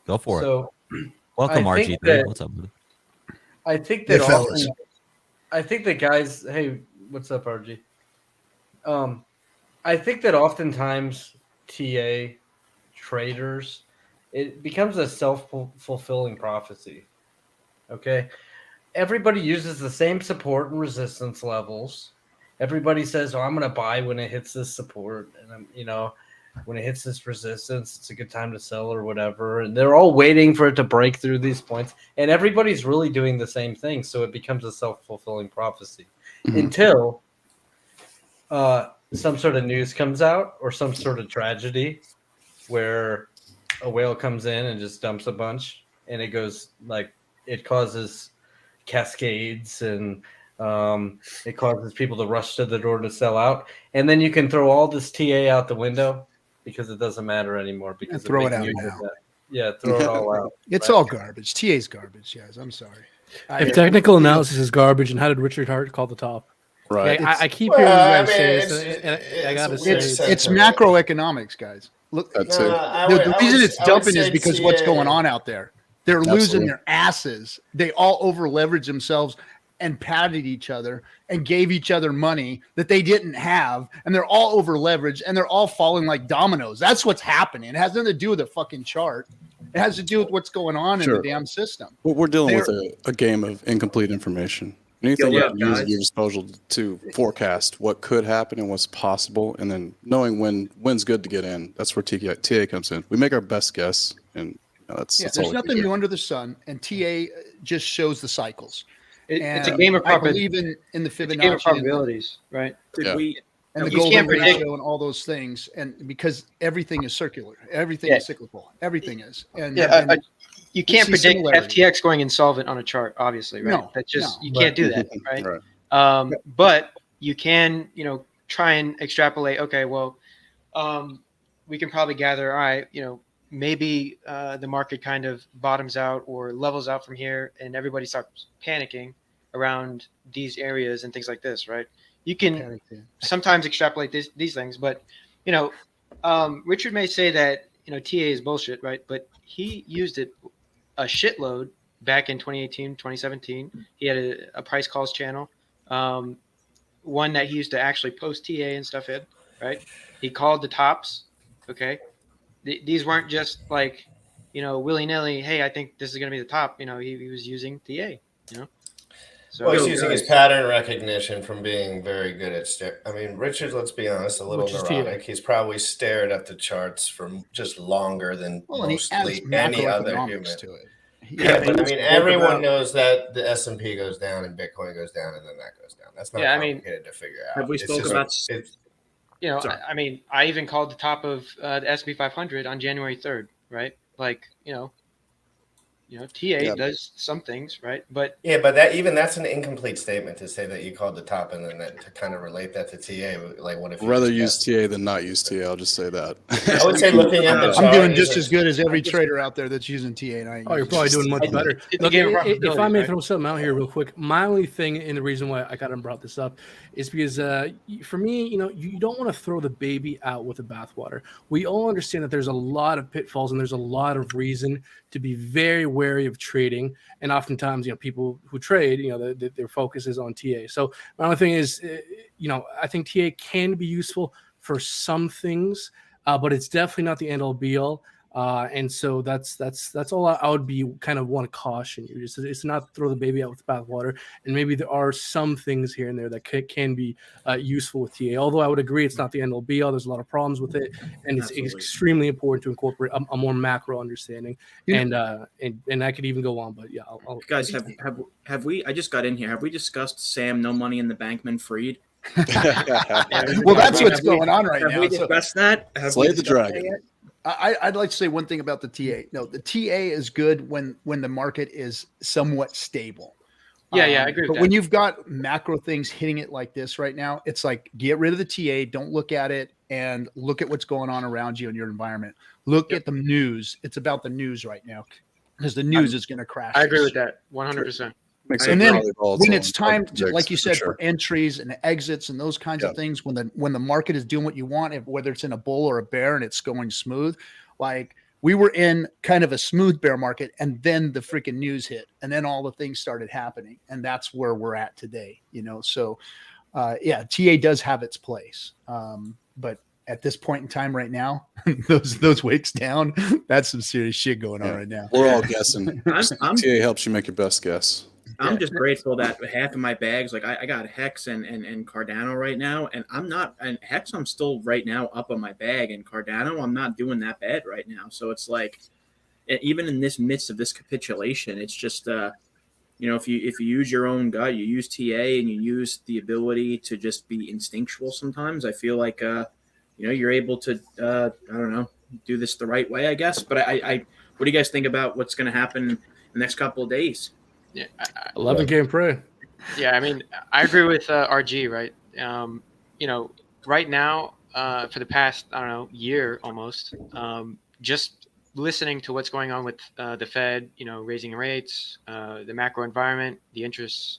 Go for it. So Welcome, I think RG3. that- What's up, brother? I think that Hey, fellas. I think that guys, hey, what's up, RG? I think that oftentimes TA traders, it becomes a self-fulfilling prophecy. Okay, everybody uses the same support and resistance levels. Everybody says, "Oh, I'm going to buy when it hits this support," and when it hits this resistance, it's a good time to sell or whatever. And they're all waiting for it to break through these points, and everybody's really doing the same thing. So it becomes a self-fulfilling prophecy until some sort of news comes out or some sort of tragedy where a whale comes in and just dumps a bunch, and it goes like it causes cascades and it causes people to rush to the door to sell out, and then you can throw all this TA out the window because it doesn't matter anymore. Because throw it out news now. is that. Yeah, throw it all out. It's right? all garbage. TA's garbage, guys. I'm sorry. If technical analysis is garbage, and how did Richard Hart call the top? Right. Yeah, I keep hearing you guys say this, and I it's gotta a say, weird It's sentiment. macroeconomics, guys. Look, That's the, it. the reason it's dumping is because what's going on. on out there. They're losing Absolutely. their asses. They all over leveraged themselves and patted each other and gave each other money that they didn't have. And they're all over leveraged and they're all falling like dominoes. That's what's happening. It has nothing to do with the fucking chart. It has to do with what's going on in Sure. the damn system. We're dealing with They're- a game of incomplete information. Anything you can use at your disposal to forecast what could happen and what's possible, and then knowing when's good to get in. That's where TA comes in. We make our best guess, and that's Yeah, that's all there's we can nothing do. new under the sun, and TA just shows the cycles. It's a And game of I probability. believe in the It's a game of Fibonacci and probabilities, right? Yeah. and the You golden can't predict- ratio and all those things, and because everything is circular, everything Yeah. is cyclical, everything is. And, Yeah, and you can't see predict similarity. FTX going insolvent on a chart, obviously, right? No, That's just no, you but- can't do that, right? Right. But you can, try and extrapolate. Okay, well, we can probably gather. All right, maybe the market kind of bottoms out or levels out from here, and everybody starts panicking around these areas and things like this, right? You can sometimes extrapolate these things, but Richard may say that TA is bullshit, right? But he used it a shitload back in 2018, 2017. He had a price calls channel, one that he used to actually post TA and stuff in, right? He called the tops. Okay, these weren't just like willy nilly. Hey, I think this is gonna be the top. He was using TA. So Well, he's using his pattern recognition from being very good at Richard, let's be honest, a little Which is neurotic. He's probably stared at the charts for just longer than well, and he adds mostly any other human. macroeconomics to it. Yeah, but I mean, everyone about- knows that the S&P goes down and Bitcoin goes down and then that goes down. That's not Yeah, I mean, complicated to figure out. have we It's spoke just- about- it's- Sorry. I mean, I even called the top of the S&P 500 on January 3rd, right? Like, TA Yeah. does some things, right? But Yeah, but that's an incomplete statement to say that you called the top and then to kind of relate that to TA. Like, what if you Rather just use guessed? TA than not use TA. I'll just say that. I would say looking at the I'm chart doing just isn't- as good as every trader out there that's using TA. And I ain't Oh, you're using probably it. doing much better. it's a Look, game of if I probabilities, may right? throw something out here real quick, my only thing and the reason why I kind of brought this up is because for me, you don't want to throw the baby out with the bathwater. We all understand that there's a lot of pitfalls and there's a lot of reason to be very wary of trading. And oftentimes, people who trade, their focus is on TA. So my only thing is, I think TA can be useful for some things, but it's definitely not the end all be all. And so that's all I would be kind of want to caution you. It's not throw the baby out with the bathwater. And maybe there are some things here and there that can be useful with TA. Although I would agree it's not the end all be all. There's a lot of problems with it, and it's extremely important to incorporate a more macro understanding. And I could even go on, but yeah, I'll guys, have we? I just got in here. Have we discussed Sam No Money in the Bankman Freed? Well, that's what's going on right now. Have we discussed that? Slay the dragon. I'd like to say one thing about the TA. No, the TA is good when the market is somewhat stable. Yeah, I agree with but that. when you've got macro things hitting it like this right now, it's like get rid of the TA, don't look at it, and look at what's going on around you in your environment. Look at the news. It's about the news right now because the news is going to crash. I agree with that 100%. And then when it's time to, like you said, for entries and exits and those kinds of things, when the market is doing what you want, whether it's in a bull or a bear and it's going smooth, like we were in kind of a smooth bear market, and then the freaking news hit, and then all the things started happening, and that's where we're at today. So TA does have its place, but at this point in time right now, those wicks down, that's some serious shit going on right now. We're all guessing. TA helps you make your best guess. I'm just grateful that half of my bags, like I got Hex and Cardano right now, and Hex I'm still right now up on my bag, and Cardano I'm not doing that bad right now. So it's like, even in this midst of this capitulation, it's just if you use your own gut, you use TA, and you use the ability to just be instinctual. Sometimes I feel like you're able to I don't know, do this the right way, I guess. But I what do you guys think about what's going to happen in the next couple of days? Yeah, 11K pray. Yeah, I mean, I agree with RG, right? Right now, for the past, I don't know, year almost, just listening to what's going on with the Fed, raising rates, the macro environment, the interest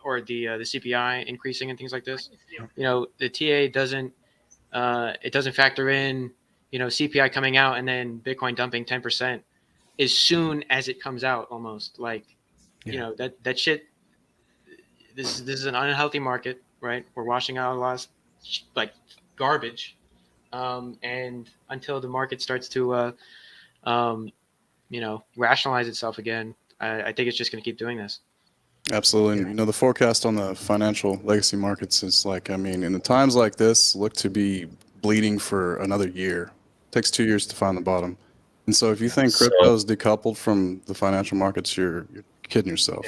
or the CPI increasing and things like this. The TA doesn't factor in, CPI coming out and then Bitcoin dumping 10% as soon as it comes out, almost like. That shit. This is an unhealthy market, right? We're washing out a lot of garbage, and until the market starts to, rationalize itself again, I think it's just going to keep doing this. Absolutely. And, the forecast on the financial legacy markets is in the times like this, look to be bleeding for another year. It takes 2 years to find the bottom. And so if you think crypto is decoupled from the financial markets, you're kidding yourself.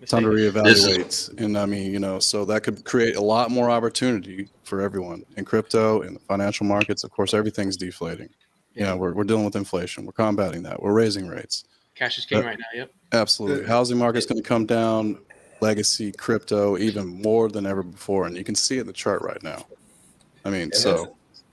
Time to reevaluate. And so that could create a lot more opportunity for everyone in crypto, in the financial markets. Of course, everything's deflating. We're dealing with inflation. We're combating that. We're raising rates. Cash is king right now. Yep. Absolutely. Housing market's going to come down, legacy, crypto, even more than ever before. And you can see it in the chart right now.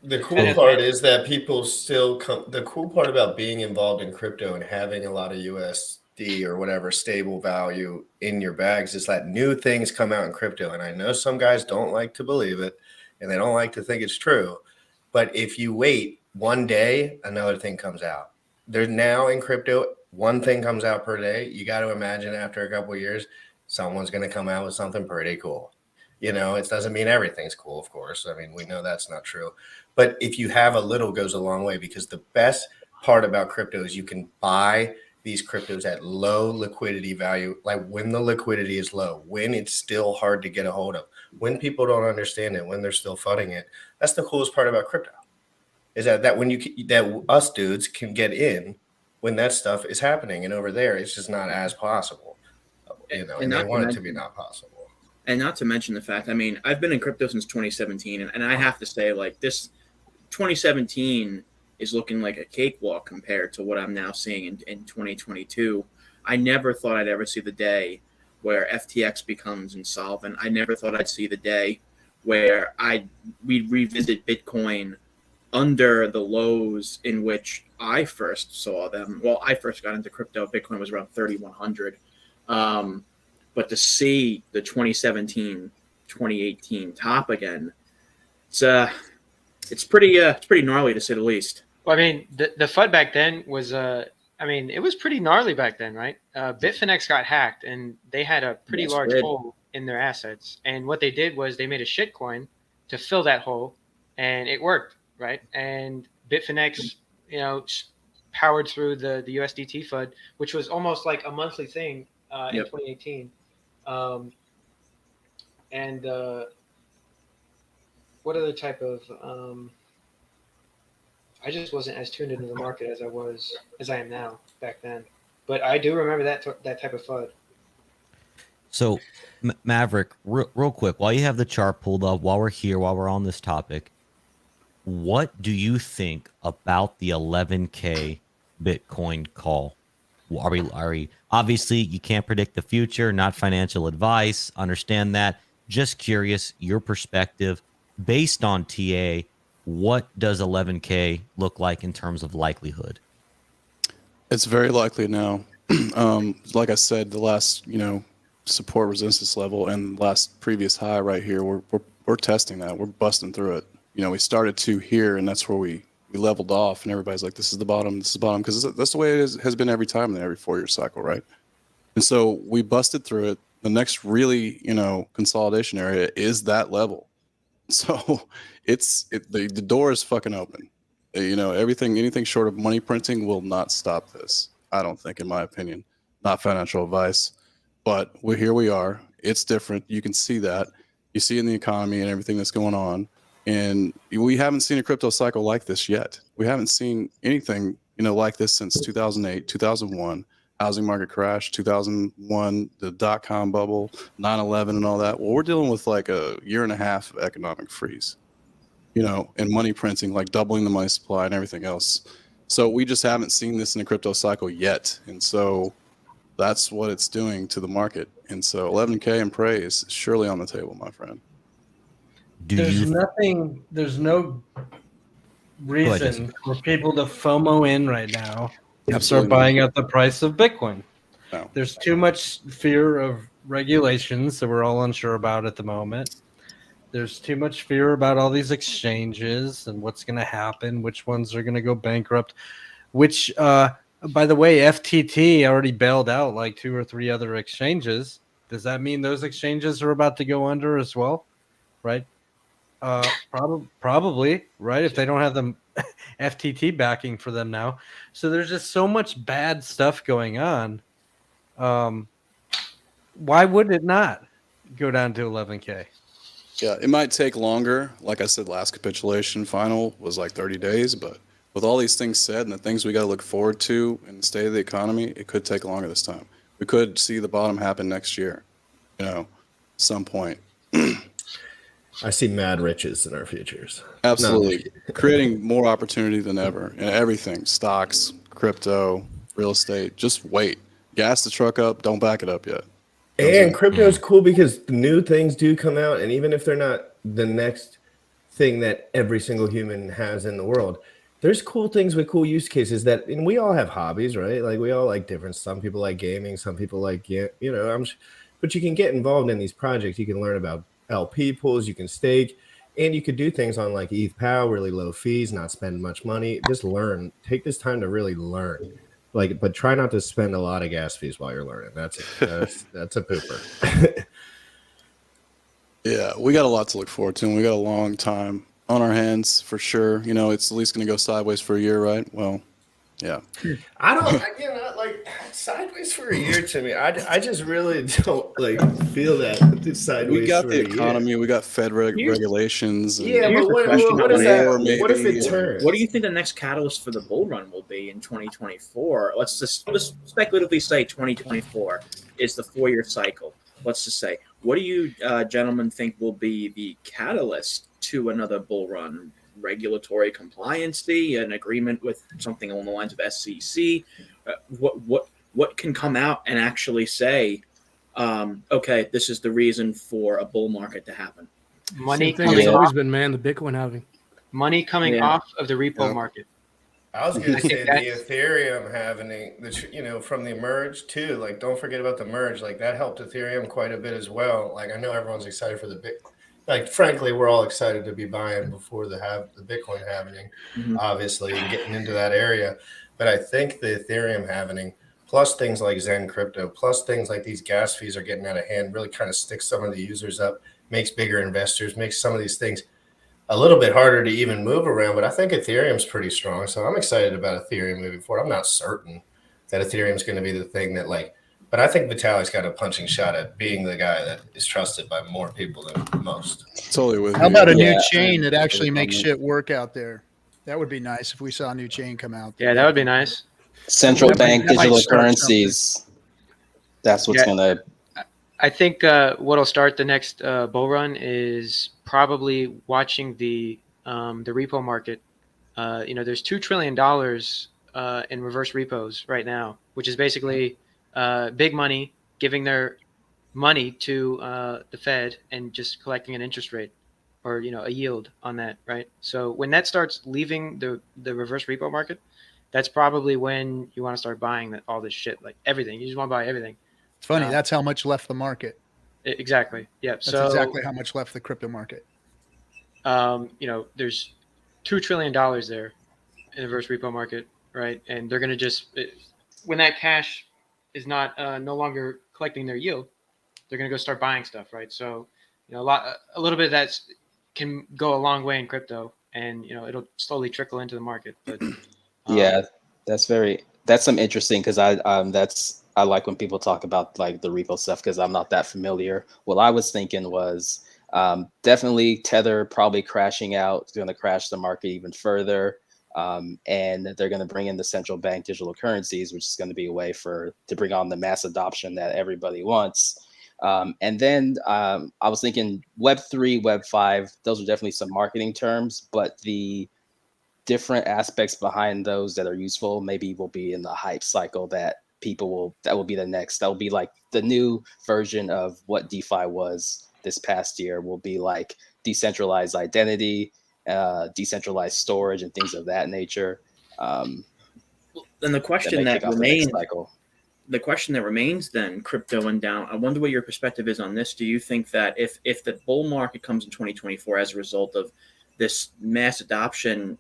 The cool part is that people still the cool part about being involved in crypto and having a lot of USD or whatever stable value in your bags is that new things come out in crypto. And I know some guys don't like to believe it and they don't like to think it's true. But if you wait one day, another thing comes out. There's now in crypto, one thing comes out per day. You got to imagine after a couple of years, someone's going to come out with something pretty cool. It doesn't mean everything's cool, of course. I mean, we know that's not true. But if you have a little, goes a long way, because the best part about crypto is you can buy these cryptos at low liquidity value, like when the liquidity is low, when it's still hard to get a hold of, when people don't understand it, when they're still funding it. That's the coolest part about crypto, is that when that us dudes can get in when that stuff is happening, and over there it's just not as possible. And they want it to be not possible. And not to mention the fact, I've been in crypto since 2017, and I have to say, this 2017 is looking like a cakewalk compared to what I'm now seeing in 2022. I never thought I'd ever see the day where FTX becomes insolvent. I never thought I'd see the day where we'd revisit Bitcoin under the lows in which I first saw them. Well, I first got into crypto. Bitcoin was around 3,100. But to see the 2017, 2018 top again, it's pretty gnarly to say the least. Well, the FUD back then was it was pretty gnarly back then, right? Bitfinex got hacked, and they had a pretty large hole in their assets. And what they did was they made a shit coin to fill that hole, and it worked, right? And Bitfinex, powered through the USDT FUD, which was almost like a monthly thing in 2018. And what other type of I just wasn't as tuned into the market as I am now back then. But I do remember that type of FUD. So, Maverick, real quick, while you have the chart pulled up, while we're on this topic, what do you think about the 11K Bitcoin call? Are we obviously you can't predict the future, not financial advice, understand that. Just curious, your perspective based on TA, what does 11K look like in terms of likelihood? It's very likely now. Like I said, the last, support resistance level and last previous high right here, we're testing that. We're busting through it. We started to here, and that's where we leveled off, and everybody's like, this is the bottom, because that's the way it has been every time in every 4-year cycle, right? And so we busted through it. The next really, consolidation area is that level. So the door is fucking open. Anything short of money printing will not stop this. I don't think, in my opinion, not financial advice, but here we are. It's different. You can see that. You see in the economy and everything that's going on. And we haven't seen a crypto cycle like this yet. We haven't seen anything, like this since 2008, 2001, housing market crash, 2001, the dot-com bubble, 9/11 and all that. Well, we're dealing with like a year and a half of economic freeze, and money printing, like doubling the money supply and everything else. So we just haven't seen this in a crypto cycle yet. And so that's what it's doing to the market. And so 11K and prey is surely on the table, my friend. There's no reason for people to FOMO in right now and start buying at the price of Bitcoin. No. There's too much fear of regulations that we're all unsure about at the moment. There's too much fear about all these exchanges and what's going to happen, which ones are going to go bankrupt, which, by the way, FTT already bailed out like 2 or 3 other exchanges. Does that mean those exchanges are about to go under as well? Right? Probably, right? If they don't have the FTT backing for them now. So there's just so much bad stuff going on. Why would it not go down to 11K? Yeah, it might take longer. Like I said, last capitulation final was like 30 days, but with all these things said and the things we got to look forward to in the state of the economy, it could take longer this time. We could see the bottom happen next year, some point. I see mad riches in our futures. Absolutely. Creating more opportunity than ever in everything, stocks, crypto, real estate. Just wait. Gas the truck up. Don't back it up yet. And crypto is cool because new things do come out. And even if they're not the next thing that every single human has in the world, there's cool things with cool use cases and we all have hobbies, right? Like we all like different. Some people like gaming. Some people like, but you can get involved in these projects. You can learn about LP pools, you can stake, and you could do things on like ETH POW, really low fees, not spend much money. Just learn. Take this time to really learn. But try not to spend a lot of gas fees while you're learning. That's a pooper. Yeah, we got a lot to look forward to, and we got a long time on our hands for sure. It's at least going to go sideways for a year, right? Well, yeah. I don't, like sideways for a year to me. I just really don't feel that sideways. We got for the a economy, year. we got Fed regulations. Yeah, but what is that? What if it turns? What do you think the next catalyst for the bull run will be in 2024? Let's speculatively say 2024 is the 4-year cycle. Let's just say, what do you gentlemen think will be the catalyst to another bull run? Regulatory compliancy, an agreement with something along the lines of SEC. What can come out and actually say, okay, this is the reason for a bull market to happen? Money Same thing has always been, man, the Bitcoin halving. Money coming off of the repo market. I was going to say the Ethereum having, from the merge too. Like, don't forget about the merge. Like, that helped Ethereum quite a bit as well. Like, I know everyone's excited for the Bitcoin. Like, frankly, we're all excited to be buying before the Bitcoin halving, obviously, and getting into that area. But I think the Ethereum halving, plus things like Zen Crypto, plus things like these gas fees are getting out of hand, really kind of sticks some of the users up, makes bigger investors, makes some of these things a little bit harder to even move around, but I think Ethereum's pretty strong. So I'm excited about Ethereum moving forward. I'm not certain that Ethereum's going to be the thing that but I think Vitalik's got a punching shot at being the guy that is trusted by more people than most. Totally with How you. about a Yeah. new chain that actually makes comment. shit work out there? That would be nice if we saw a new chain come out. Yeah, that would be nice. Central That might- bank that might digital start currencies. That's what's Yeah. gonna. I think what'll start the next bull run is probably watching the repo market. There's $2 trillion in reverse repos right now, which is basically big money giving their money to the Fed and just collecting an interest rate or a yield on that, right? So when that starts leaving the reverse repo market, that's probably when you want to start buying all this shit, like everything. You just want to buy everything. It's funny. That's how much left the market. Exactly. Yeah. That's So exactly how much left the crypto market. There's $2 trillion there in the reverse repo market, right? And they're going to when that cash is not no longer collecting their yield, they're going to go start buying stuff, right? So, a little bit of that can go a long way in crypto, and it'll slowly trickle into the market. But Yeah, that's some interesting because I like when people talk about like the repo stuff because I'm not that familiar. What I was thinking was definitely Tether probably crashing out. It's going to crash the market even further. And they're going to bring in the central bank digital currencies, which is going to be a way to bring on the mass adoption that everybody wants. And then I was thinking Web3, Web5, those are definitely some marketing terms, but the different aspects behind those that are useful maybe will be in the hype cycle that will be like the new version of what DeFi was this past year will be like decentralized identity, decentralized storage and things of that nature. Then the question that remains then, crypto and down, I wonder what your perspective is on this. Do you think that if the bull market comes in 2024 as a result of this mass adoption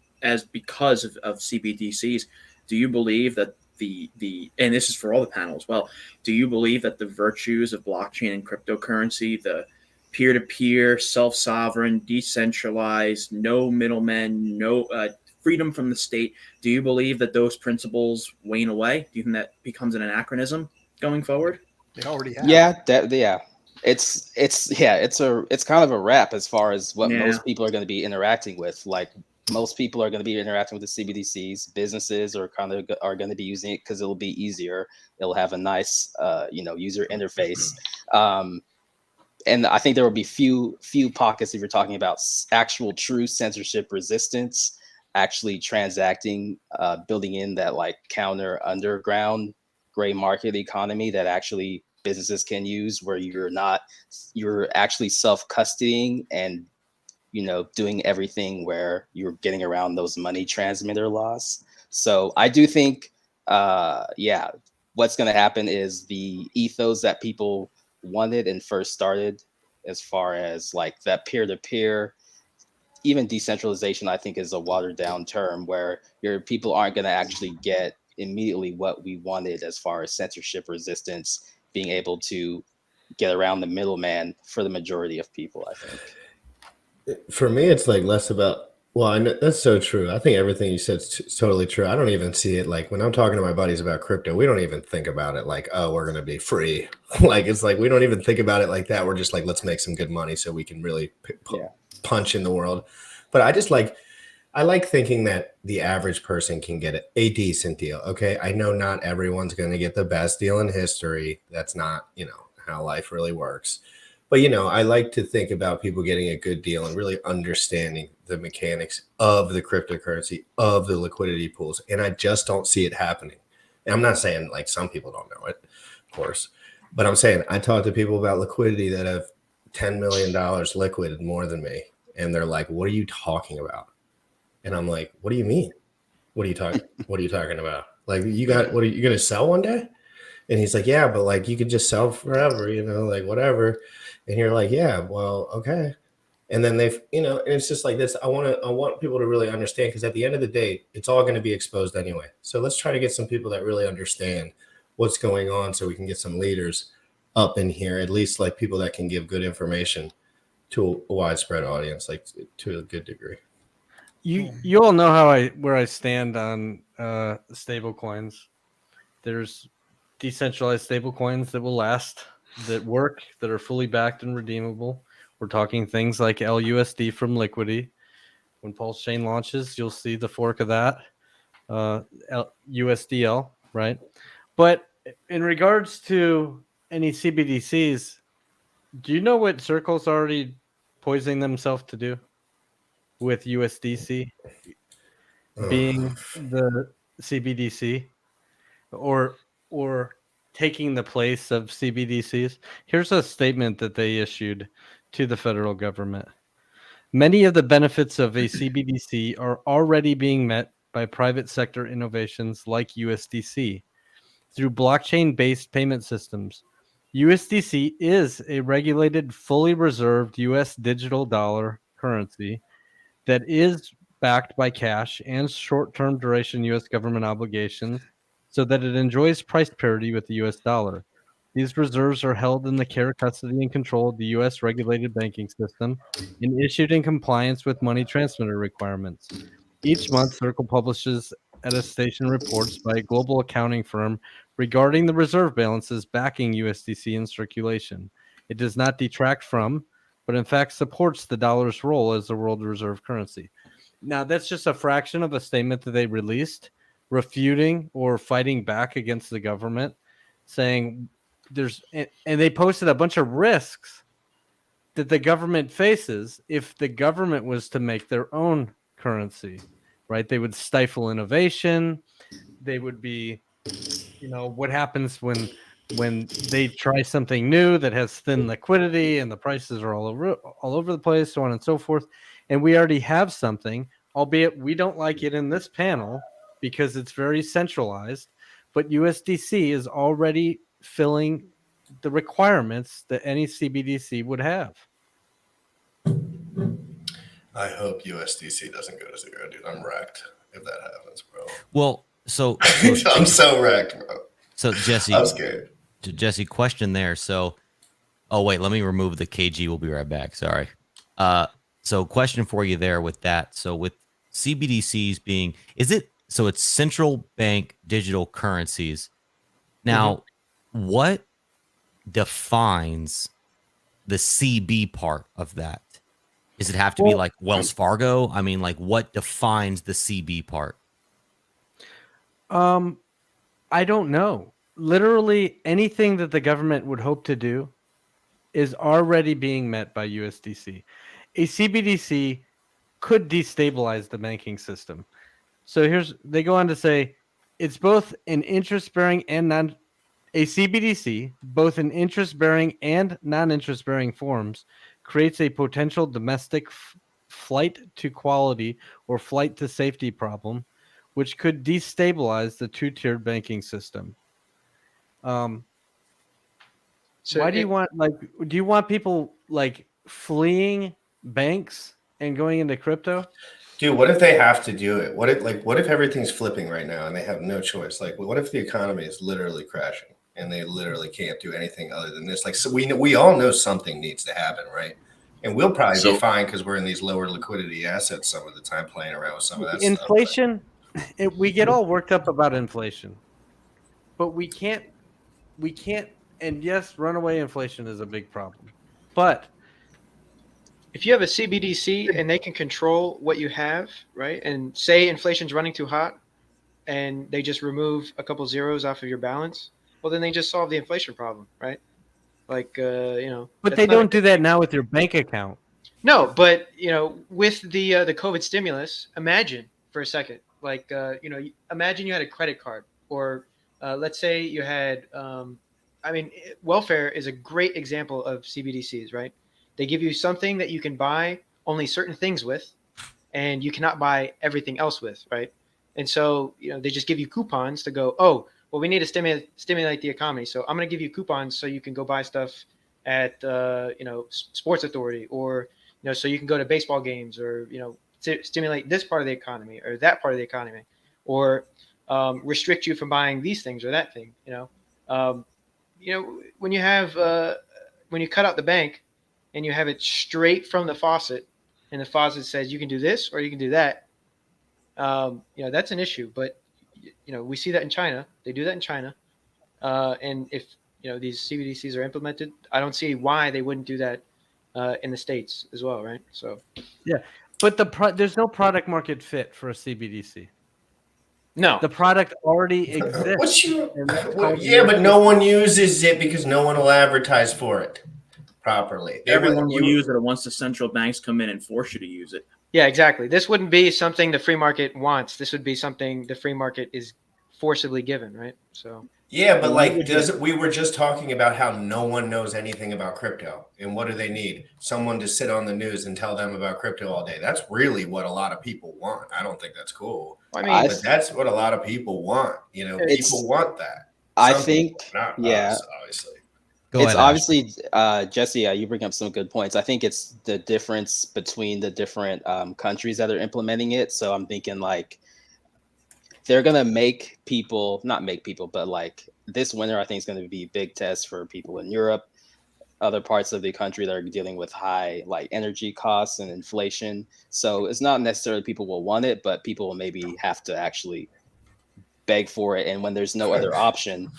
because of CBDCs, do you believe that and this is for all the panel as well, do you believe that the virtues of blockchain and cryptocurrency, the peer-to-peer, self-sovereign, decentralized, no middlemen, no freedom from the state, do you believe that those principles wane away? Do you think that becomes an anachronism going forward? They already have. Yeah. It's kind of a wrap as far as what most people are going to be interacting with. Like most people are going to be interacting with the CBDCs. Businesses are going to be using it because it'll be easier. It'll have a nice user interface. And I think there will be few pockets if you're talking about actual true censorship resistance, actually transacting, building in that like counter underground gray market economy that actually businesses can use, where you're actually self-custodying and doing everything where you're getting around those money transmitter laws. So I do think what's going to happen is the ethos that people wanted and first started, as far as like that peer-to-peer, even decentralization, I think is a watered down term where your people aren't going to actually get immediately what we wanted as far as censorship resistance, being able to get around the middleman for the majority of people, I think. For me, it's like less about, well, I know, that's so true. I think everything you said is totally true. I don't even see it like when I'm talking to my buddies about crypto, we don't even think about it like, oh, we're going to be free. Like, it's like, we don't even think about it like that. We're just like, let's make some good money so we can really punch in the world. But I like thinking that the average person can get a decent deal. Okay. I know not everyone's going to get the best deal in history. That's not, how life really works. But, I like to think about people getting a good deal and really understanding the mechanics of the cryptocurrency, of the liquidity pools. And I just don't see it happening. And I'm not saying like some people don't know it, of course, but I'm saying I talk to people about liquidity that have $10 million liquid more than me. And they're like, what are you talking about? And I'm like, what do you mean? What are you talking about? Like, what are you going to sell one day? And he's like, yeah, but like you could just sell forever, like whatever. And you're like, yeah, well, okay. And then and it's just like this. I want people to really understand, because at the end of the day, it's all going to be exposed anyway. So let's try to get some people that really understand what's going on so we can get some leaders up in here, at least like people that can give good information. to a widespread audience, like to a good degree. You all know where I stand on stable coins. There's decentralized stable coins that will last, that work, that are fully backed and redeemable. We're talking things like LUSD from Liquidity. When PulseChain launches, you'll see the fork of that, USDL, right? But in regards to any CBDCs, do you know what Circle's already poisoning themselves to do with USDC being the CBDC, or taking the place of CBDCs? Here's a statement that they issued to the federal government. Many of the benefits of a CBDC are already being met by private sector innovations like USDC through blockchain-based payment systems. USDC is a regulated, fully reserved U.S. digital dollar currency that is backed by cash and short-term duration U.S. government obligations so that it enjoys price parity with the U.S. dollar. These reserves are held in the care, custody, and control of the U.S. regulated banking system and issued in compliance with money transmitter requirements. Each month, Circle publishes attestation reports by a global accounting firm regarding the reserve balances backing USDC in circulation. It does not detract from, but in fact supports the dollar's role as the world reserve currency. Now, that's just a fraction of a statement that they released, refuting or fighting back against the government, saying and they posted a bunch of risks that the government faces if the government was to make their own currency, right? They would stifle innovation. They would be, what happens when they try something new that has thin liquidity and the prices are all over the place, so on and so forth. And we already have something, albeit we don't like it in this panel because it's very centralized, but USDC is already filling the requirements that any CBDC would have. I hope USDC doesn't go to zero, dude. I'm wrecked if that happens, bro. Well, so I'm so wrecked, bro. So Jesse, I'm scared. Jesse, question there. So, oh wait, let me remove the KG. We'll be right back. Sorry. So question for you there with that. So with CBDCs being, so it's central bank digital currencies. Now, what defines the CB part of that? Does it have to be like Wells Fargo? I mean, like what defines the CB part? I don't know. Literally anything that the government would hope to do is already being met by USDC. A CBDC could destabilize the banking system. So they go on to say it's both an interest-bearing and a CBDC, both in interest-bearing and non-interest-bearing forms, creates a potential domestic flight to quality or flight to safety problem, which could destabilize the two-tiered banking system. So why do you want people like fleeing banks and going into crypto? Dude, what if they have to do it? What if everything's flipping right now and they have no choice? Like, what if the economy is literally crashing and they literally can't do anything other than this? Like, so we all know something needs to happen, right? And we'll probably be fine because we're in these lower liquidity assets some of the time, playing around with some of that inflation. We get all worked up about inflation, but we can't. And yes, runaway inflation is a big problem, but if you have a CBDC and they can control what you have, right? And say inflation's running too hot and they just remove a couple zeros off of your balance, well, then they just solve the inflation problem, right? Like, But they don't do that now with your bank account. No, but, with the COVID stimulus, imagine for a second, like, imagine you had a credit card or let's say you had, welfare is a great example of CBDCs, right? They give you something that you can buy only certain things with, and you cannot buy everything else with, right? And so, they just give you coupons to go, oh, well, we need to stimulate the economy. So I'm going to give you coupons so you can go buy stuff at, Sports Authority, or, so you can go to baseball games, or, stimulate this part of the economy or that part of the economy, or restrict you from buying these things or that thing, when you have, when you cut out the bank, and you have it straight from the faucet, and the faucet says you can do this or you can do that, that's an issue. But we see that in China. They do that in China, and if these CBDCs are implemented, I don't see why they wouldn't do that in the States as well, right? So yeah, but there's no product market fit for a CBDC. No, the product already exists. But no one uses it because no one will advertise for it properly. Everyone will use it once the central banks come in and force you to use it. Yeah, exactly. This wouldn't be something the free market wants. This would be something the free market is forcibly given, right? So yeah, but we were just talking about how no one knows anything about crypto, and what do they need? Someone to sit on the news and tell them about crypto all day. That's really what a lot of people want. I don't think that's cool. I mean, but that's what a lot of people want. People want that. I think, us, obviously. Obviously, Jesse, you bring up some good points. I think it's the difference between the different countries that are implementing it. So I'm thinking like they're going to but like this winter, I think is going to be a big test for people in Europe, other parts of the country that are dealing with high like energy costs and inflation. So it's not necessarily people will want it, but people will maybe have to actually beg for it. And when there's no other option,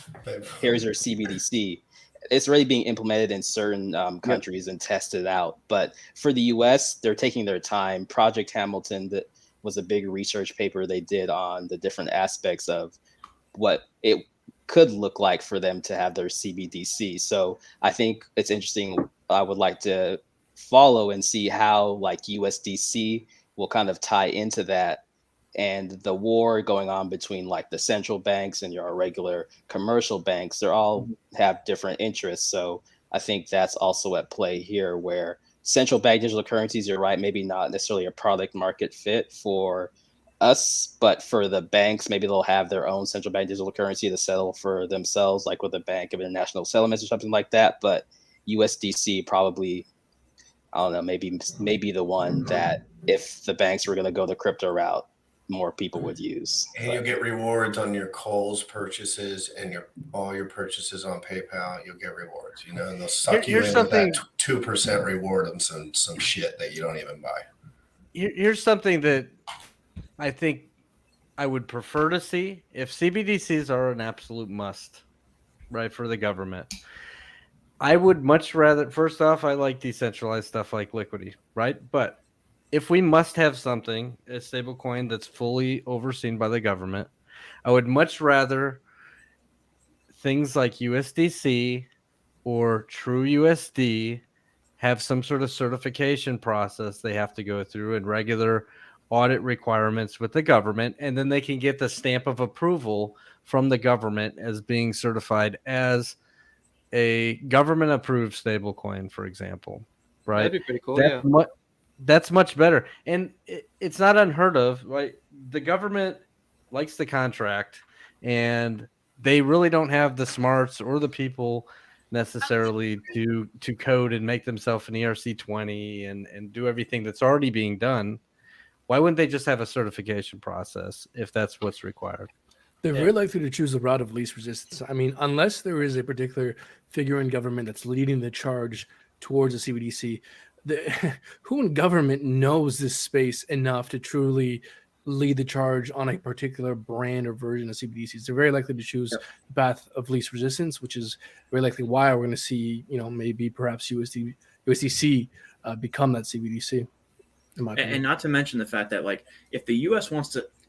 here's your CBDC. It's already being implemented in certain countries and tested out. But for the US, they're taking their time. Project Hamilton, that was a big research paper they did on the different aspects of what it could look like for them to have their CBDC. So I think it's interesting. I would like to follow and see how like USDC will kind of tie into that, and the war going on between like the central banks and your regular commercial banks. They're all have different interests. So I think that's also at play here, where central bank digital currencies, you're right, maybe not necessarily a product market fit for us, but for the banks, maybe they'll have their own central bank digital currency to settle for themselves, like with the Bank of International Settlements or something like that. But USDC probably, I don't know, maybe the one that if the banks were going to go the crypto route, more people would use. And you'll get rewards on your Kohl's purchases and all your purchases on PayPal. You'll get rewards, and they'll suck you in with that 2% reward on some shit that you don't even buy. Here's something that I think I would prefer to see. If CBDCs are an absolute must, right, for the government, I would much rather, first off, I like decentralized stuff like Liquidity, right? But if we must have something, a stablecoin that's fully overseen by the government, I would much rather things like USDC or True USD have some sort of certification process they have to go through and regular audit requirements with the government, and then they can get the stamp of approval from the government as being certified as a government approved stablecoin, for example, right? That'd be pretty cool. That's much better. And it's not unheard of, right? The government likes the contract, and they really don't have the smarts or the people necessarily to code and make themselves an ERC-20 and do everything that's already being done. Why wouldn't they just have a certification process if that's what's required? They're very likely to choose a route of least resistance. I mean, unless there is a particular figure in government that's leading the charge towards a CBDC, who in government knows this space enough to truly lead the charge on a particular brand or version of CBDCs? They're very likely to choose the path of least resistance, which is very likely why we're going to see, maybe perhaps USDC become that CBDC. And not to mention the fact that, like, if the U.S.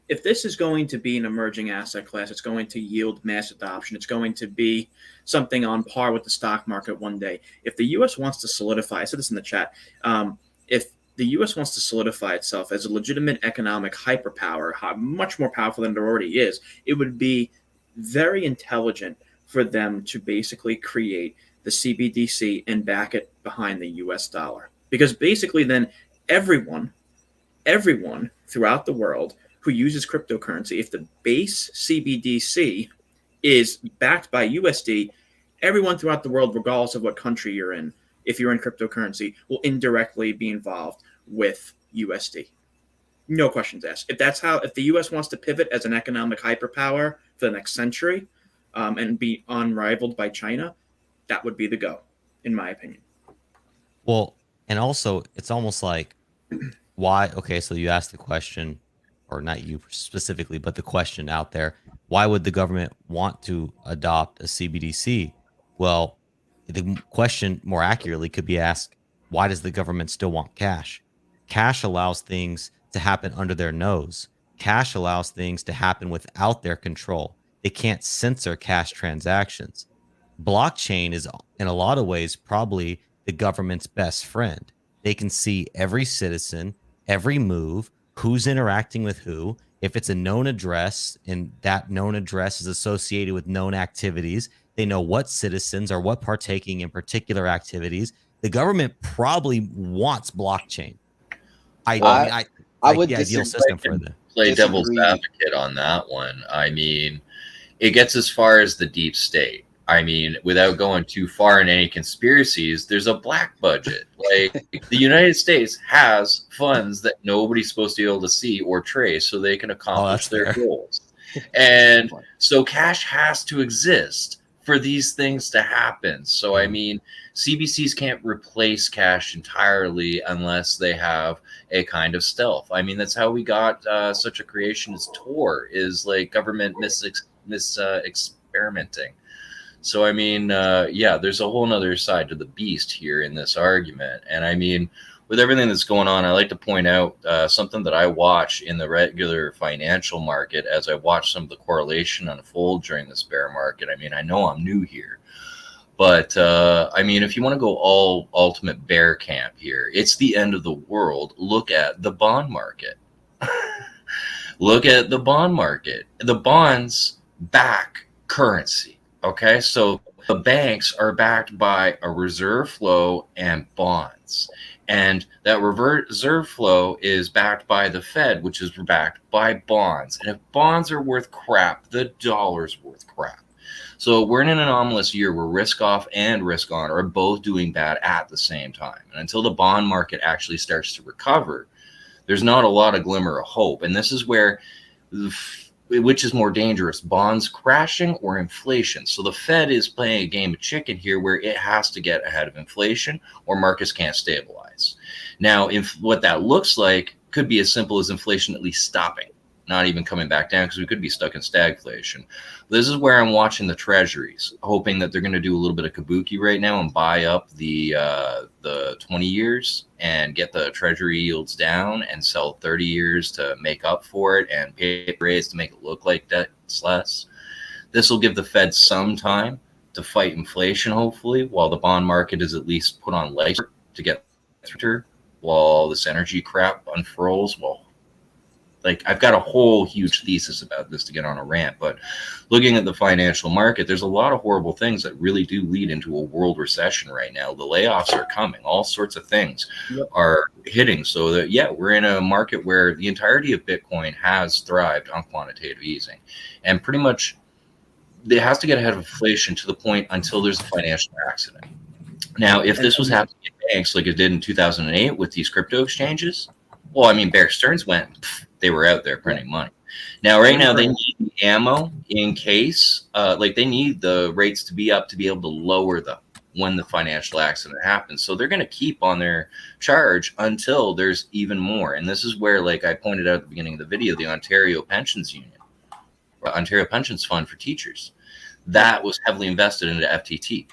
if this is going to be an emerging asset class, it's going to yield mass adoption. It's going to be something on par with the stock market one day. If the U.S. wants to solidify, I said this in the chat, if the U.S. wants to solidify itself as a legitimate economic hyperpower, much more powerful than it already is, it would be very intelligent for them to basically create the CBDC and back it behind the U.S. dollar. Because basically then everyone throughout the world who uses cryptocurrency, if the base CBDC is backed by USD, everyone throughout the world, regardless of what country you're in, if you're in cryptocurrency, will indirectly be involved with USD. No questions asked. If the US wants to pivot as an economic hyperpower for the next century and be unrivaled by China, that would be the go, in my opinion. Well, And also, it's almost like, why? Okay, so you asked the question, or not you specifically, but the question out there: why would the government want to adopt a CBDC? Well, the question more accurately could be asked: why does the government still want cash? Cash allows things to happen under their nose. Cash allows things to happen without their control. They can't censor cash transactions. Blockchain is, in a lot of ways, probably the government's best friend. They can see every citizen, every move, who's interacting with who. If it's a known address and that known address is associated with known activities, they know what citizens are what partaking in particular activities. The government probably wants blockchain. I Well, mean, I would the ideal disagree. system for them. Play devil's Disagree. advocate on that one. I mean, it gets as far as the deep state. I mean, without going too far in any conspiracies, there's a black budget. Like the United States has funds that nobody's supposed to be able to see or trace so they can accomplish their goals. And so cash has to exist for these things to happen. So, I mean, CBCs can't replace cash entirely unless they have a kind of stealth. I mean, that's how we got such a creation as Tor, is like government experimenting. So, I mean, yeah, there's a whole nother side to the beast here in this argument. And I mean, with everything that's going on, I like to point out something that I watch in the regular financial market as I watch some of the correlation unfold during this bear market. I mean, I know I'm new here, but I mean, if you want to go all ultimate bear camp here, it's the end of the world. Look at the bond market. Look at the bond market. The bonds back currency. Okay, so the banks are backed by a reserve flow and bonds. And that reserve flow is backed by the Fed, which is backed by bonds. And if bonds are worth crap, the dollar's worth crap. So we're in an anomalous year where risk off and risk on are both doing bad at the same time. And until the bond market actually starts to recover, there's not a lot of glimmer of hope. And this is where, which is more dangerous, bonds crashing or inflation? So the Fed is playing a game of chicken here where it has to get ahead of inflation or markets can't stabilize. Now, if what that looks like could be as simple as inflation at least stopping, not even coming back down, because we could be stuck in stagflation. This is where I'm watching the treasuries, hoping that they're going to do a little bit of kabuki right now and buy up the 20 years and get the treasury yields down and sell 30 years to make up for it and pay rates to make it look like that's less. This will give the Fed some time to fight inflation, hopefully, while the bond market is at least put on legs to get through while this energy crap unfurls. Well, like, I've got a whole huge thesis about this to get on a rant, but looking at the financial market, there's a lot of horrible things that really do lead into a world recession right now. The layoffs are coming. All sorts of things are hitting. So that, yeah, we're in a market where the entirety of Bitcoin has thrived on quantitative easing. And pretty much it has to get ahead of inflation to the point until there's a financial accident. Now, if this was happening in banks like it did in 2008 with these crypto exchanges, well, I mean, Bear Stearns went, they were out there printing money. Now, right now, they need the ammo in case, like they need the rates to be up to be able to lower them when the financial accident happens. So they're going to keep on their charge until there's even more. And this is where, like I pointed out at the beginning of the video, the Ontario Pensions Union, Ontario Pensions Fund for teachers, that was heavily invested into FTT.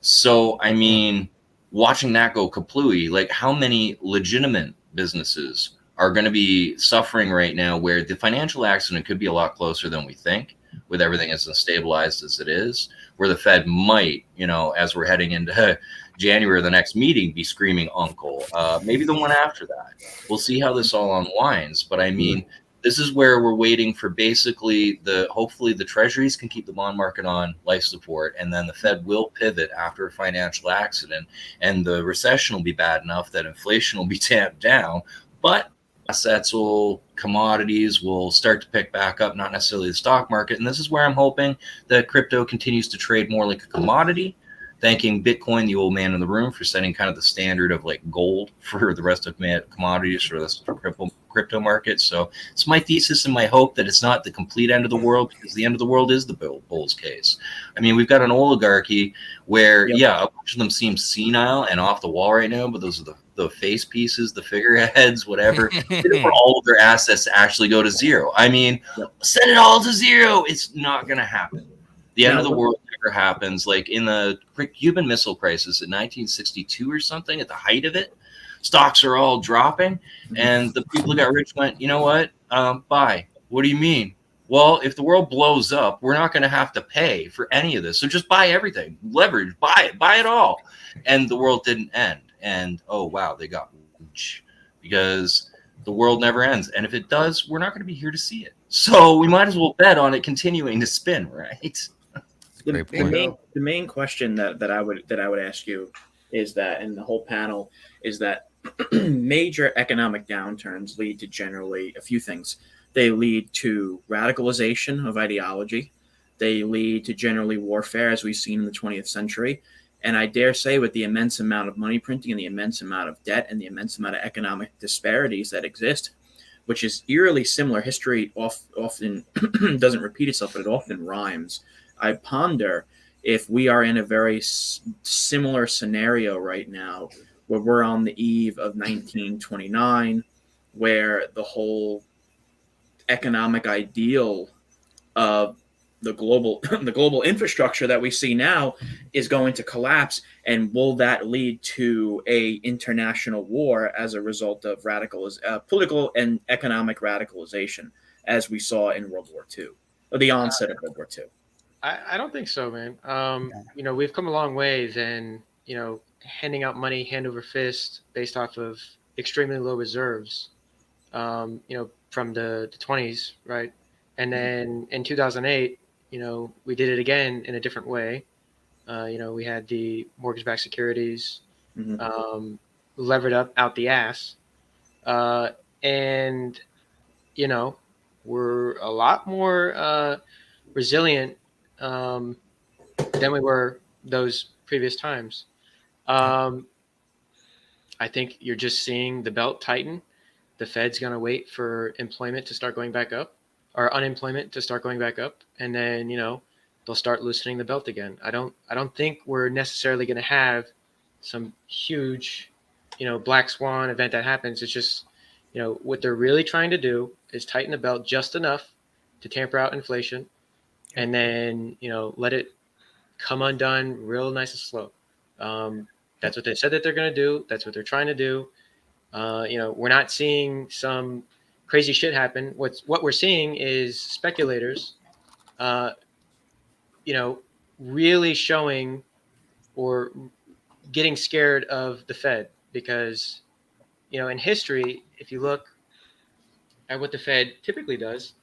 So, I mean, watching that go kaplooey, like how many legitimate businesses are going to be suffering right now where the financial accident could be a lot closer than we think with everything as unstabilized as it is, where the Fed might, you know, as we're heading into January, the next meeting, be screaming uncle, maybe the one after that. We'll see how this all unwinds. But I mean, this is where we're waiting for basically hopefully the treasuries can keep the bond market on life support, and then the Fed will pivot after a financial accident, and the recession will be bad enough that inflation will be tamped down, but assets commodities will start to pick back up, not necessarily the stock market. And this is where I'm hoping that crypto continues to trade more like a commodity, thanking Bitcoin, the old man in the room, for setting kind of the standard of like gold for the rest of commodities, for the crypto market. So it's my thesis and my hope that it's not the complete end of the world, because the end of the world is the bull's case. I mean, we've got an oligarchy where, yeah, a bunch of them seem senile and off the wall right now, but those are the face pieces, the figureheads, whatever. They don't want all of their assets to actually go to zero. I mean, set it all to zero. It's not going to happen. The end of the world never happens. Like in the Cuban Missile Crisis in 1962 or something, at the height of it, stocks are all dropping, and the people who got rich went, you know what? Buy. What do you mean? Well, if the world blows up, we're not going to have to pay for any of this. So just buy everything, leverage, buy it all. And the world didn't end. And oh wow, they got rich, because the world never ends. And if it does, we're not going to be here to see it. So we might as well bet on it continuing to spin, right? The main question that I would ask you is that, and the whole panel, is that major economic downturns lead to generally a few things. They lead to radicalization of ideology. They lead to generally warfare, as we've seen in the 20th century. And I dare say, with the immense amount of money printing and the immense amount of debt and the immense amount of economic disparities that exist, which is eerily similar, history often doesn't repeat itself, but it often rhymes. I ponder if we are in a very similar scenario right now, where we're on the eve of 1929, where the whole economic ideal of the global infrastructure that we see now is going to collapse, and will that lead to a international war as a result of political and economic radicalization, as we saw in World War II, or the onset of World War II? I don't think so, man. You know, we've come a long ways, and you know, handing out money hand over fist based off of extremely low reserves, you know, from the 20s, right? And then in 2008, you know, we did it again in a different way. You know, we had the mortgage-backed securities levered up out the ass, and you know, we're a lot more resilient than we were those previous times. I think you're just seeing the belt tighten. The Fed's going to wait for employment to start going back up, or unemployment to start going back up, and then, you know, they'll start loosening the belt again. I don't think we're necessarily going to have some huge, you know, black swan event that happens. It's just, you know, what they're really trying to do is tighten the belt just enough to tamper out inflation, and then, you know, let it come undone real nice and slow. That's what they said that they're going to do. That's what they're trying to do. You know, we're not seeing some crazy shit happen. What we're seeing is speculators, you know, really showing or getting scared of the Fed, because, you know, in history, if you look at what the Fed typically does,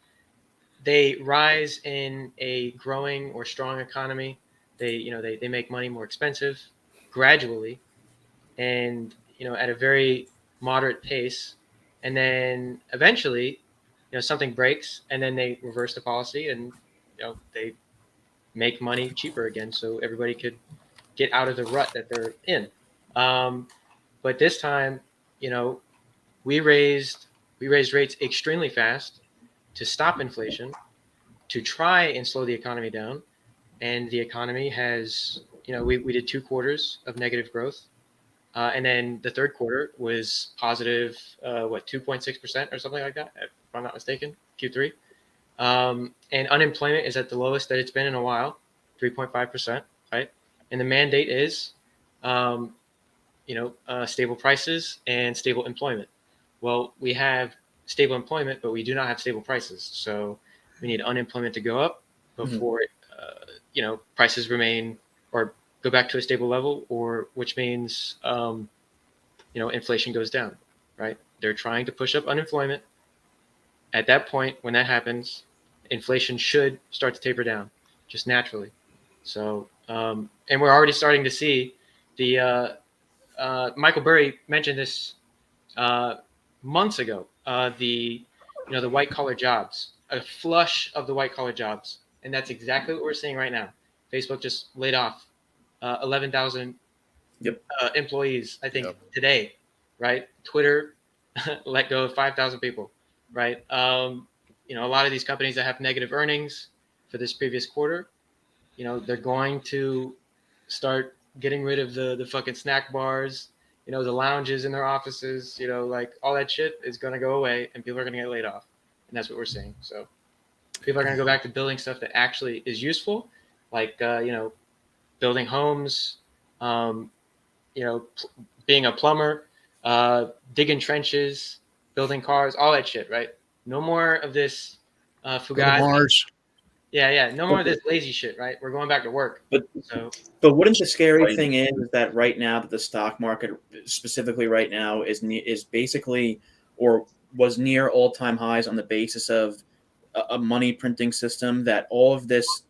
they rise in a growing or strong economy. They, you know, they make money more expensive gradually, and, you know, at a very moderate pace. And then eventually, you know, something breaks, and then they reverse the policy, and, you know, they make money cheaper again, so everybody could get out of the rut that they're in. But this time, you know, we raised rates extremely fast to stop inflation, to try and slow the economy down. And the economy has, you know, we did 2 quarters of negative growth. And then the third quarter was positive, 2.6% or something like that, if I'm not mistaken, Q3. And unemployment is at the lowest that it's been in a while, 3.5%, right? And the mandate is, you know, stable prices and stable employment. Well, we have stable employment, but we do not have stable prices. So we need unemployment to go up before, you know, prices remain or go back to a stable level, or which means, you know, inflation goes down, right? They're trying to push up unemployment. At that point, when that happens, inflation should start to taper down just naturally. So, and we're already starting to see the, Michael Burry mentioned this months ago, the, you know, the white collar jobs, a flush of the white collar jobs. And that's exactly what we're seeing right now. Facebook just laid off 11,000 employees, I think, today, right? Twitter let go of 5,000 people, right? You know, a lot of these companies that have negative earnings for this previous quarter, you know, they're going to start getting rid of the fucking snack bars, you know, the lounges in their offices, you know, like all that shit is going to go away and people are going to get laid off. And that's what we're seeing. So people are going to go back to building stuff that actually is useful, like, you know, building homes, you know, being a plumber, digging trenches, building cars, all that shit, right? No more of this Go to fugazi. Mars. Yeah. No more of this lazy shit, right? We're going back to work. But wouldn't the scary thing is that right now that the stock market, specifically right now, is basically or was near all-time highs on the basis of a money printing system, that all of this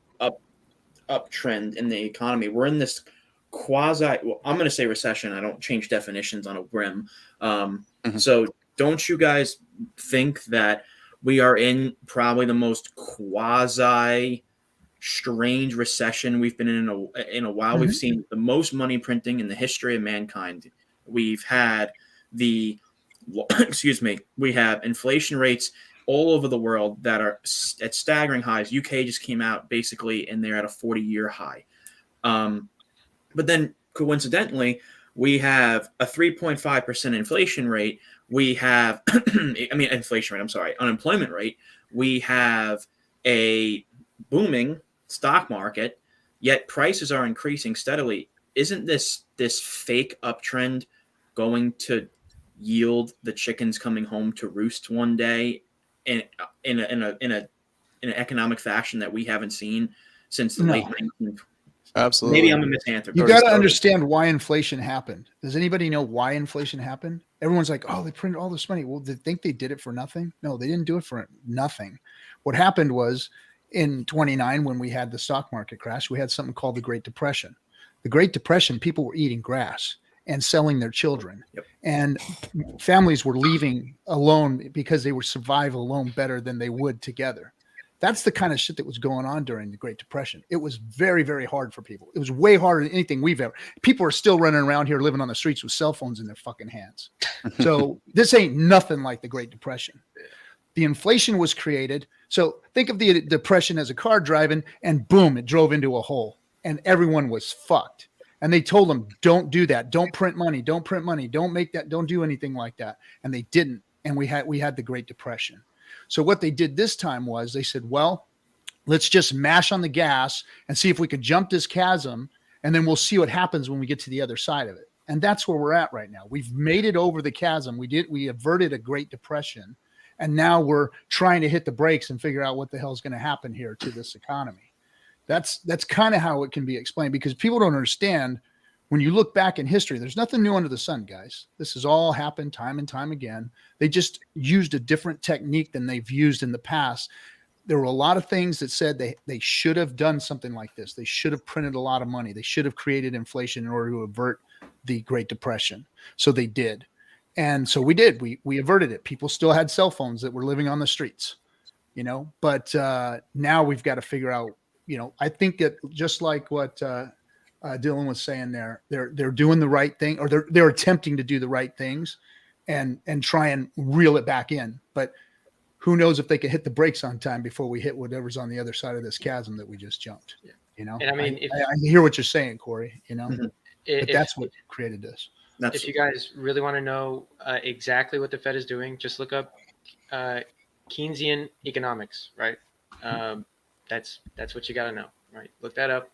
uptrend in the economy, we're in this quasi, well, I'm going to say recession. I don't change definitions on a whim. So don't you guys think that we are in probably the most quasi strange recession we've been in a while? We've seen the most money printing in the history of mankind. We've had we have inflation rates all over the world that are at staggering highs. UK just came out basically, and they're at a 40-year high. But then coincidentally, we have a 3.5% inflation rate. We have, inflation rate, I'm sorry, unemployment rate. We have a booming stock market, yet prices are increasing steadily. Isn't this fake uptrend going to yield the chickens coming home to roost one day in an economic fashion that we haven't seen since the late 19th? Absolutely. Maybe I'm a misanthrope. You got to understand why inflation happened. Does anybody know why inflation happened? Everyone's like, oh, they printed all this money. Well, they think they did it for nothing? No, they didn't do it for nothing. What happened was in 29, when we had the stock market crash, we had something called the Great Depression. The Great Depression, people were eating grass and selling their children. Yep. And families were leaving alone because they would survive alone better than they would together. That's the kind of shit that was going on during the Great Depression. It was very, very hard for people. It was way harder than anything we've ever. People are still running around here living on the streets with cell phones in their fucking hands. So this ain't nothing like the Great Depression. The inflation was created. So think of the Depression as a car driving, and boom, it drove into a hole, and everyone was fucked. And they told them, don't do that. Don't print money. Don't print money. Don't make that. Don't do anything like that. And they didn't. And we had the Great Depression. So what they did this time was they said, well, let's just mash on the gas and see if we could jump this chasm, and then we'll see what happens when we get to the other side of it. And that's where we're at right now. We've made it over the chasm. We averted a Great Depression, and now we're trying to hit the brakes and figure out what the hell is going to happen here to this economy. That's kind of how it can be explained, because people don't understand. When you look back in history, there's nothing new under the sun, guys. This has all happened time and time again. They just used a different technique than they've used in the past. There were a lot of things that said they should have done something like this. They should have printed a lot of money. They should have created inflation in order to avert the Great Depression. So they did. And so we did. We averted it. People still had cell phones that were living on the streets, but now we've got to figure out, I think that just like what Dylan was saying there, they're doing the right thing, or they're attempting to do the right things and try and reel it back in. But who knows if they can hit the brakes on time before we hit whatever's on the other side of this chasm that we just jumped. And I mean, I hear what you're saying, Corey, but that's what created this. If you guys really want to know exactly what the Fed is doing, just look up Keynesian economics, right? That's what you got to know, right? Look that up.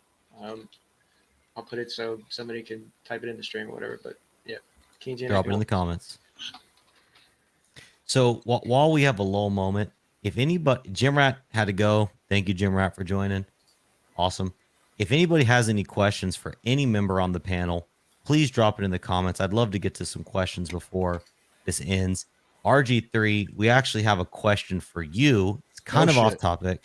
I'll put it so somebody can type it in the stream or whatever. But yeah, Keynesian. Drop it in the comments. So while we have a lull moment, if anybody, Jim Rat had to go. Thank you, Jim Rat, for joining. Awesome. If anybody has any questions for any member on the panel, please drop it in the comments. I'd love to get to some questions before this ends. RG3, we actually have a question for you. It's kind of off topic.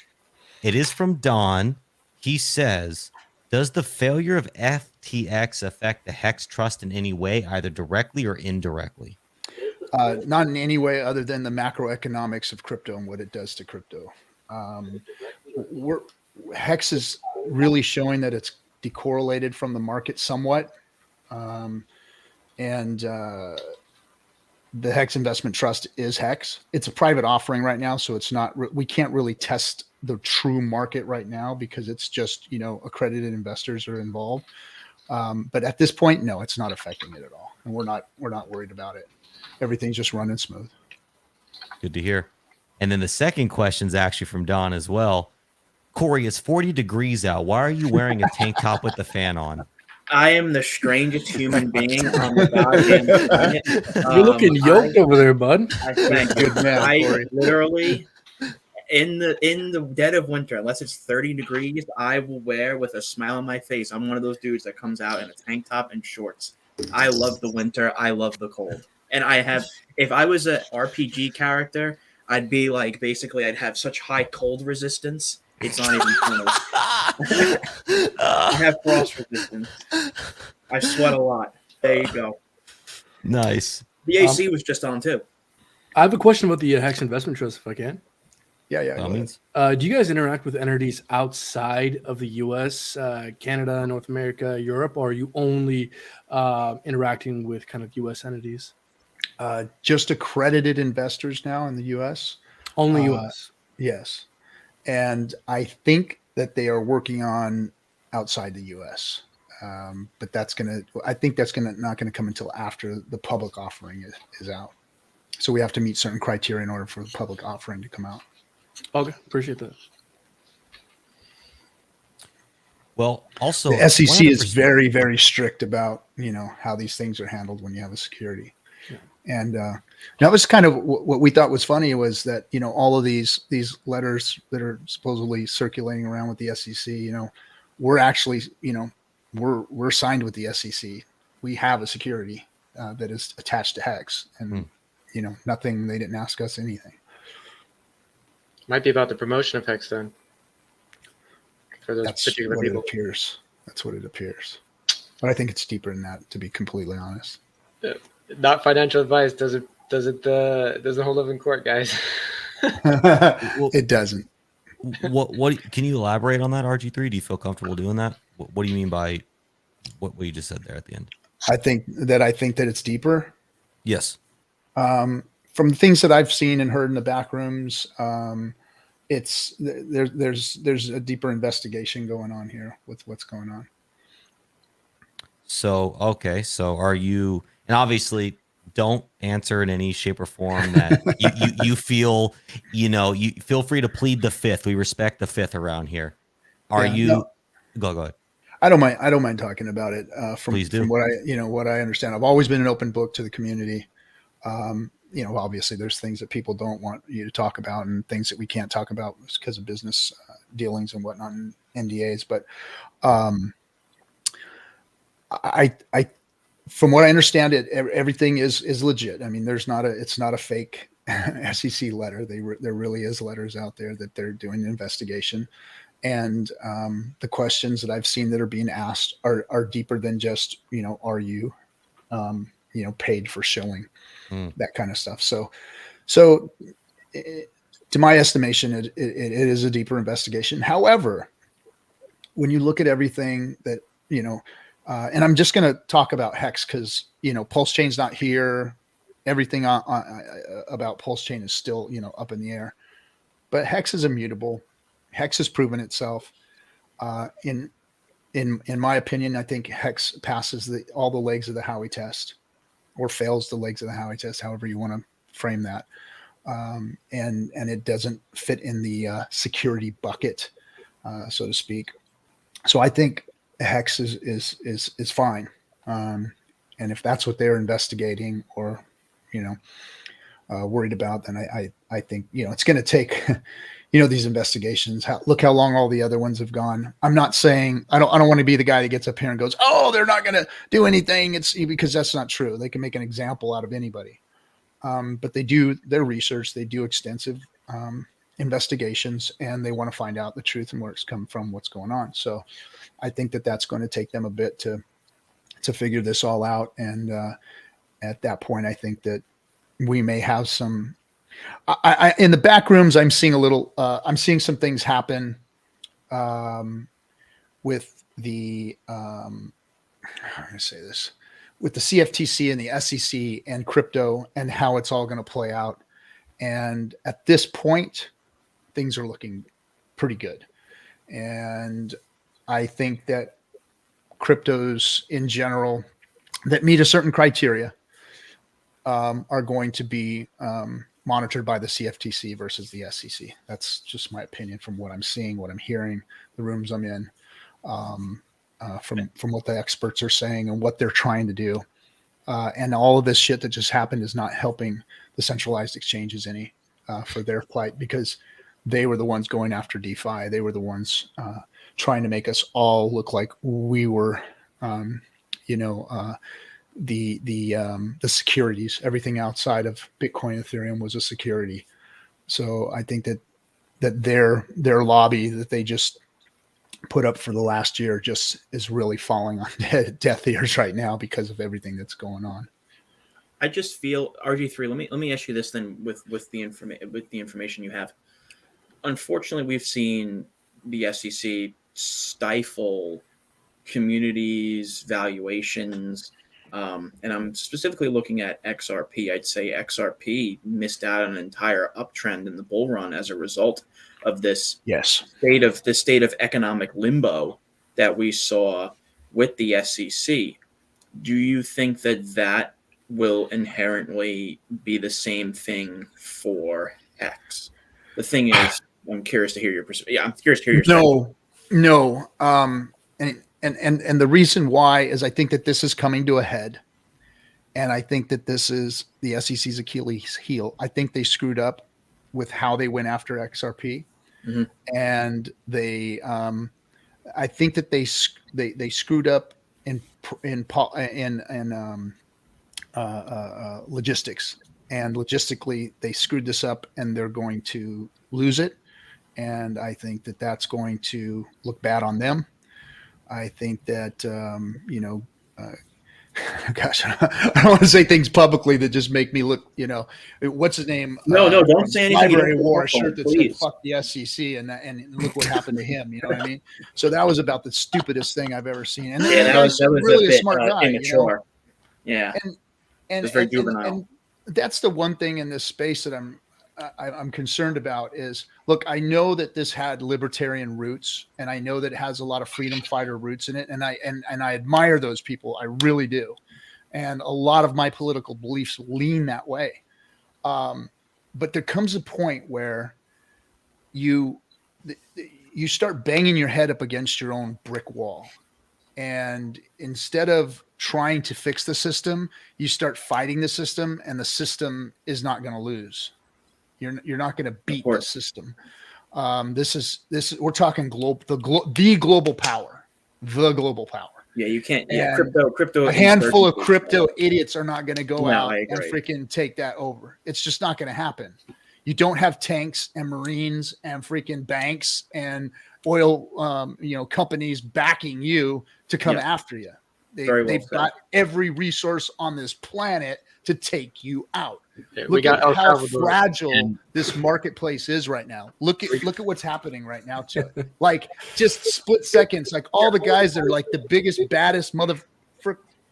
It is from Don. He says, does the failure of FTX affect the Hex Trust in any way, either directly or indirectly? Not in any way other than the macroeconomics of crypto and what it does to crypto. Hex is really showing that it's decorrelated from the market somewhat. the Hex Investment Trust is Hex. It's a private offering right now, so it's not. We can't really test the true market right now because it's just accredited investors are involved. But at this point, no, it's not affecting it at all, and we're not worried about it. Everything's just running smooth. Good to hear. And then the second question is actually from Don as well. Corey, it's 40 degrees out. Why are you wearing a tank top with the fan on? I am the strangest human being on the goddamn planet. You're looking yoked over there, bud. I thank Good man, I Corey. literally in the dead of winter, unless it's 30 degrees, I will wear with a smile on my face. I'm one of those dudes that comes out in a tank top and shorts. I love the winter. I love the cold. And if I was an RPG character, I'd be like, basically, I'd have such high cold resistance. It's not even close. I have frost resistance. I sweat a lot. There you go. Nice. The AC was just on too. I have a question about the Hex Investment Trust, if I can. Yeah. Do you guys interact with entities outside of the U.S., Canada, North America, Europe, or are you only interacting with kind of U.S. entities? Just accredited investors now in the U.S. Only U.S. Yes, and I think that they are working on outside the U.S. But I think that's not gonna come until after the public offering is out. So we have to meet certain criteria in order for the public offering to come out. Okay, appreciate that. Well, also The SEC is 100%. very, very strict about how these things are handled when you have a security. Yeah. And that was kind of what we thought was funny was that all of these letters that are supposedly circulating around with the SEC, we're actually we're signed with the SEC. We have a security that is attached to Hex, and nothing. They didn't ask us anything. Might be about the promotion of Hex then. For those That's particular what people. it appears. That's what it appears. But I think it's deeper than that, to be completely honest. Not financial advice doesn't hold up in court, guys. It doesn't. What can you elaborate on that, RG3? Do you feel comfortable doing that? What do you mean by what you just said there at the end? I think that it's deeper. Yes. From the things that I've seen and heard in the back rooms, there's a deeper investigation going on here with what's going on. So, okay. So are you, and obviously don't answer in any shape or form that you feel, you feel free to plead the fifth. We respect the fifth around here. Are you, no. Go ahead. I don't mind talking about it. Please do. From what I understand, I've always been an open book to the community. Obviously there's things that people don't want you to talk about and things that we can't talk about because of business dealings and whatnot and NDAs. But I from what I understand it, everything is legit. I mean, it's not a fake SEC letter. There really is letters out there that they're doing an investigation. And the questions that I've seen that are being asked are deeper than just, are you, paid for showing that kind of stuff. So to my estimation, it is a deeper investigation. However, when you look at everything that, and I'm just going to talk about Hex because, PulseChain's not here. Everything about PulseChain is still, up in the air. But Hex is immutable. Hex has proven itself. In my opinion, I think Hex passes all the legs of the Howey test, or fails the legs of the Howey test, however you want to frame that. And it doesn't fit in the security bucket, so to speak. So I think Hex is fine. And if that's what they're investigating or worried about, then I think it's going to take these investigations. Look how long all the other ones have gone. I'm not saying I don't want to be the guy that gets up here and goes, oh, they're not going to do anything. It's because that's not true. They can make an example out of anybody. But they do their research. They do extensive investigations, and they want to find out the truth and where it's come from, what's going on. So I think that's going to take them a bit to figure this all out. And at that point, I think that we may have some. In the back rooms, I'm seeing I'm seeing some things happen with the. How do I say this? with the CFTC and the SEC and crypto and how it's all going to play out. And at this point, things are looking pretty good. And I think that cryptos in general that meet a certain criteria are going to be monitored by the CFTC versus the SEC. That's just my opinion from what I'm seeing, what I'm hearing, the rooms I'm in, from what the experts are saying and what they're trying to do. And all of this shit that just happened is not helping the centralized exchanges any for their plight, because they were the ones going after DeFi. They were the ones trying to make us all look like we were, the securities. Everything outside of Bitcoin, Ethereum was a security. So I think that their lobby that they just put up for the last year just is really falling on deaf ears right now because of everything that's going on. I just feel RG3. Let me ask you this then, with the information you have. Unfortunately, we've seen the SEC stifle communities, valuations, and I'm specifically looking at XRP. I'd say XRP missed out on an entire uptrend in the bull run as a result of this state of economic limbo that we saw with the SEC. Do you think that will inherently be the same thing for X? The thing is, I'm curious to hear your perspective. Yeah, I'm curious to hear your No. And the reason why is I think that this is coming to a head. And I think that this is the SEC's Achilles heel. I think they screwed up with how they went after XRP. Mm-hmm. And I think that they screwed up in logistics, and logistically they screwed this up, and they're going to lose it. And I think that that's going to look bad on them. I think that, gosh, I don't want to say things publicly that just make me look, what's his name? No, don't say anything. Library wore a shirt that said "fuck the SEC," and look what happened to him. You know what I mean? So that was about the stupidest thing I've ever seen. And that was really a smart guy. Immature. Yeah, and it's very juvenile. And that's the one thing in this space that I'm concerned about is, look, I know that this had libertarian roots, and I know that it has a lot of freedom fighter roots in it. And I admire those people. I really do. And a lot of my political beliefs lean that way. But there comes a point where you start banging your head up against your own brick wall. And instead of trying to fix the system, you start fighting the system, and the system is not going to lose. You're not going to beat the system. This is we're talking the global power. Yeah, you can't. And Yeah, crypto. A handful of crypto idiots are not going to go out and freaking take that over. It's just not going to happen. You don't have tanks and Marines and freaking banks and oil, companies backing you to come after you. They've got every resource on this planet to take you out. Look at how fragile this marketplace is right now. Look at what's happening right now too. Like just split seconds, like all the guys that are like the biggest, baddest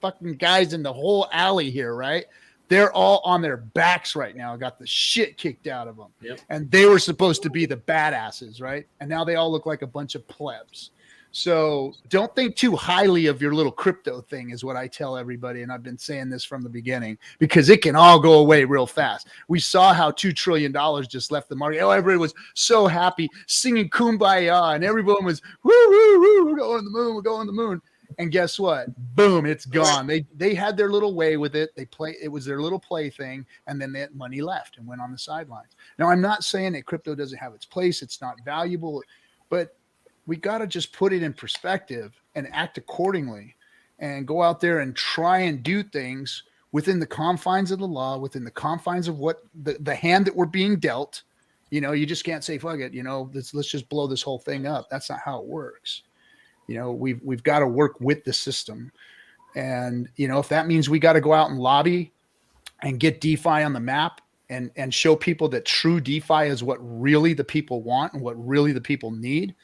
fucking guys in the whole alley here, right? They're all on their backs right now, got the shit kicked out of them. Yep. And they were supposed to be the badasses, right? And now they all look like a bunch of plebs. So don't think too highly of your little crypto thing is what I tell everybody. And I've been saying this from the beginning, because it can all go away real fast. We saw how $2 trillion just left the market. Oh, everybody was so happy singing Kumbaya, and everyone was, woo, woo, woo, we're going to the moon. We're going to the moon. And guess what? Boom, it's gone. They had their little way with it. It was their little play thing. And then that money left and went on the sidelines. Now, I'm not saying that crypto doesn't have its place. It's not valuable, but we got to just put it in perspective and act accordingly, and go out there and try and do things within the confines of the law, within the confines of what the hand that we're being dealt. You just can't say, fuck it, let's just blow this whole thing up. That's not how it works. We've got to work with the system. And, if that means we got to go out and lobby and get DeFi on the map and show people that true DeFi is what really the people want and what really the people need,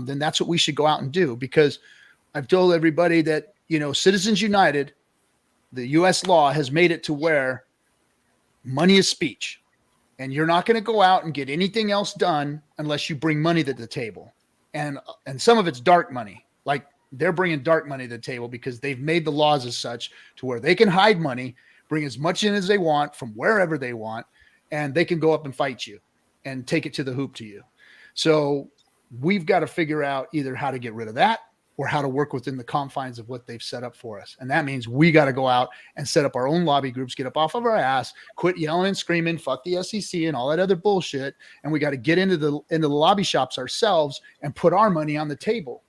then that's what we should go out and do. Because I've told everybody that, Citizens United the U.S. law has made it to where money is speech, and you're not going to go out and get anything else done unless you bring money to the table. And some of it's dark money. Like they're bringing dark money to the table because they've made the laws as such to where they can hide money, bring as much in as they want from wherever they want, and they can go up and fight you and take it to the hoop to you. So we've got to figure out either how to get rid of that or how to work within the confines of what they've set up for us. And that means we got to go out and set up our own lobby groups, get up off of our ass, quit yelling and screaming, fuck the SEC and all that other bullshit. And we got to get into the lobby shops ourselves and put our money on the table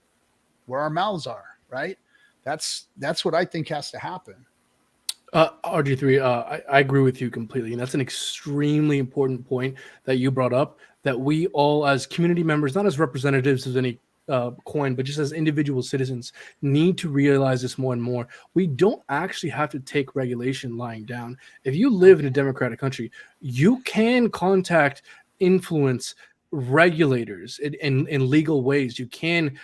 where our mouths are, right? That's what I think has to happen. RG3, I agree with you completely. And that's an extremely important point that you brought up, that we all as community members, not as representatives of any coin, but just as individual citizens, need to realize this more and more. We don't actually have to take regulation lying down. If you live in a democratic country, you can contact, influence regulators in legal ways. You can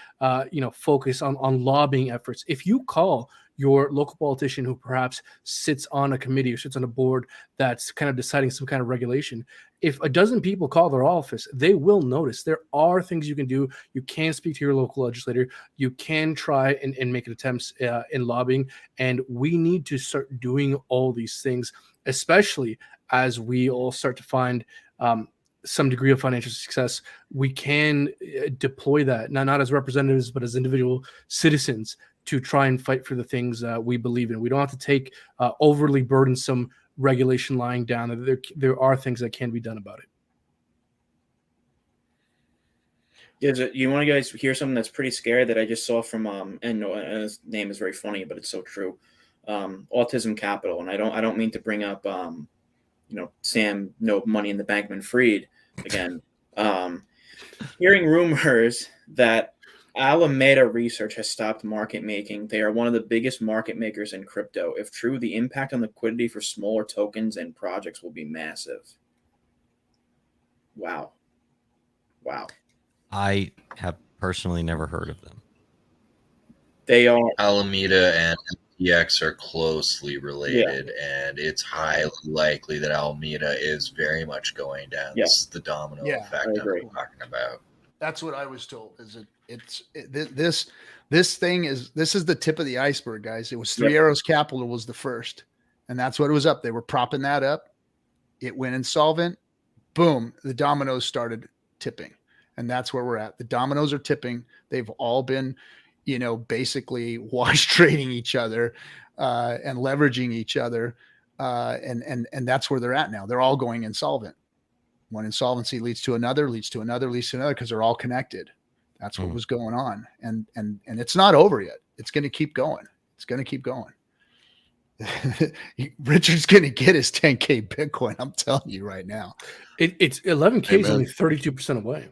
focus on lobbying efforts. If you call your local politician who perhaps sits on a committee or sits on a board that's kind of deciding some kind of regulation, if a dozen people call their office, they will notice. There are things you can do. You can speak to your local legislator. You can try and make attempts in lobbying. And we need to start doing all these things, especially as we all start to find some degree of financial success. We can deploy that, not as representatives, but as individual citizens, to try and fight for the things we believe in. We don't have to take overly burdensome regulation lying down. There are things that can be done about it. You want to guys hear something that's pretty scary that I just saw from and his name is very funny, but it's so true. Autism Capital, and I don't mean to bring up Sam No Money in the Bankman Fried again. Hearing rumors that Alameda Research has stopped market making. They are one of the biggest market makers in crypto. If true, the impact on liquidity for smaller tokens and projects will be massive. Wow. I have personally never heard of them. They are Alameda and FTX are closely related, and it's highly likely that Alameda is very much going down. Yeah. This is the domino effect I'm talking about. That's what I was told. This is the tip of the iceberg, guys. It was Three Arrows Capital was the first, and that's what it was up. They were propping that up. It went insolvent. Boom, the dominoes started tipping, and that's where we're at. The dominoes are tipping. They've all been, basically wash trading each other and leveraging each other, and that's where they're at now. They're all going insolvent. One insolvency leads to another, because they're all connected. That's what was going on. And it's not over yet. It's going to keep going. Richard's going to get his 10K Bitcoin. I'm telling you right now. It's 11K is only 32% away.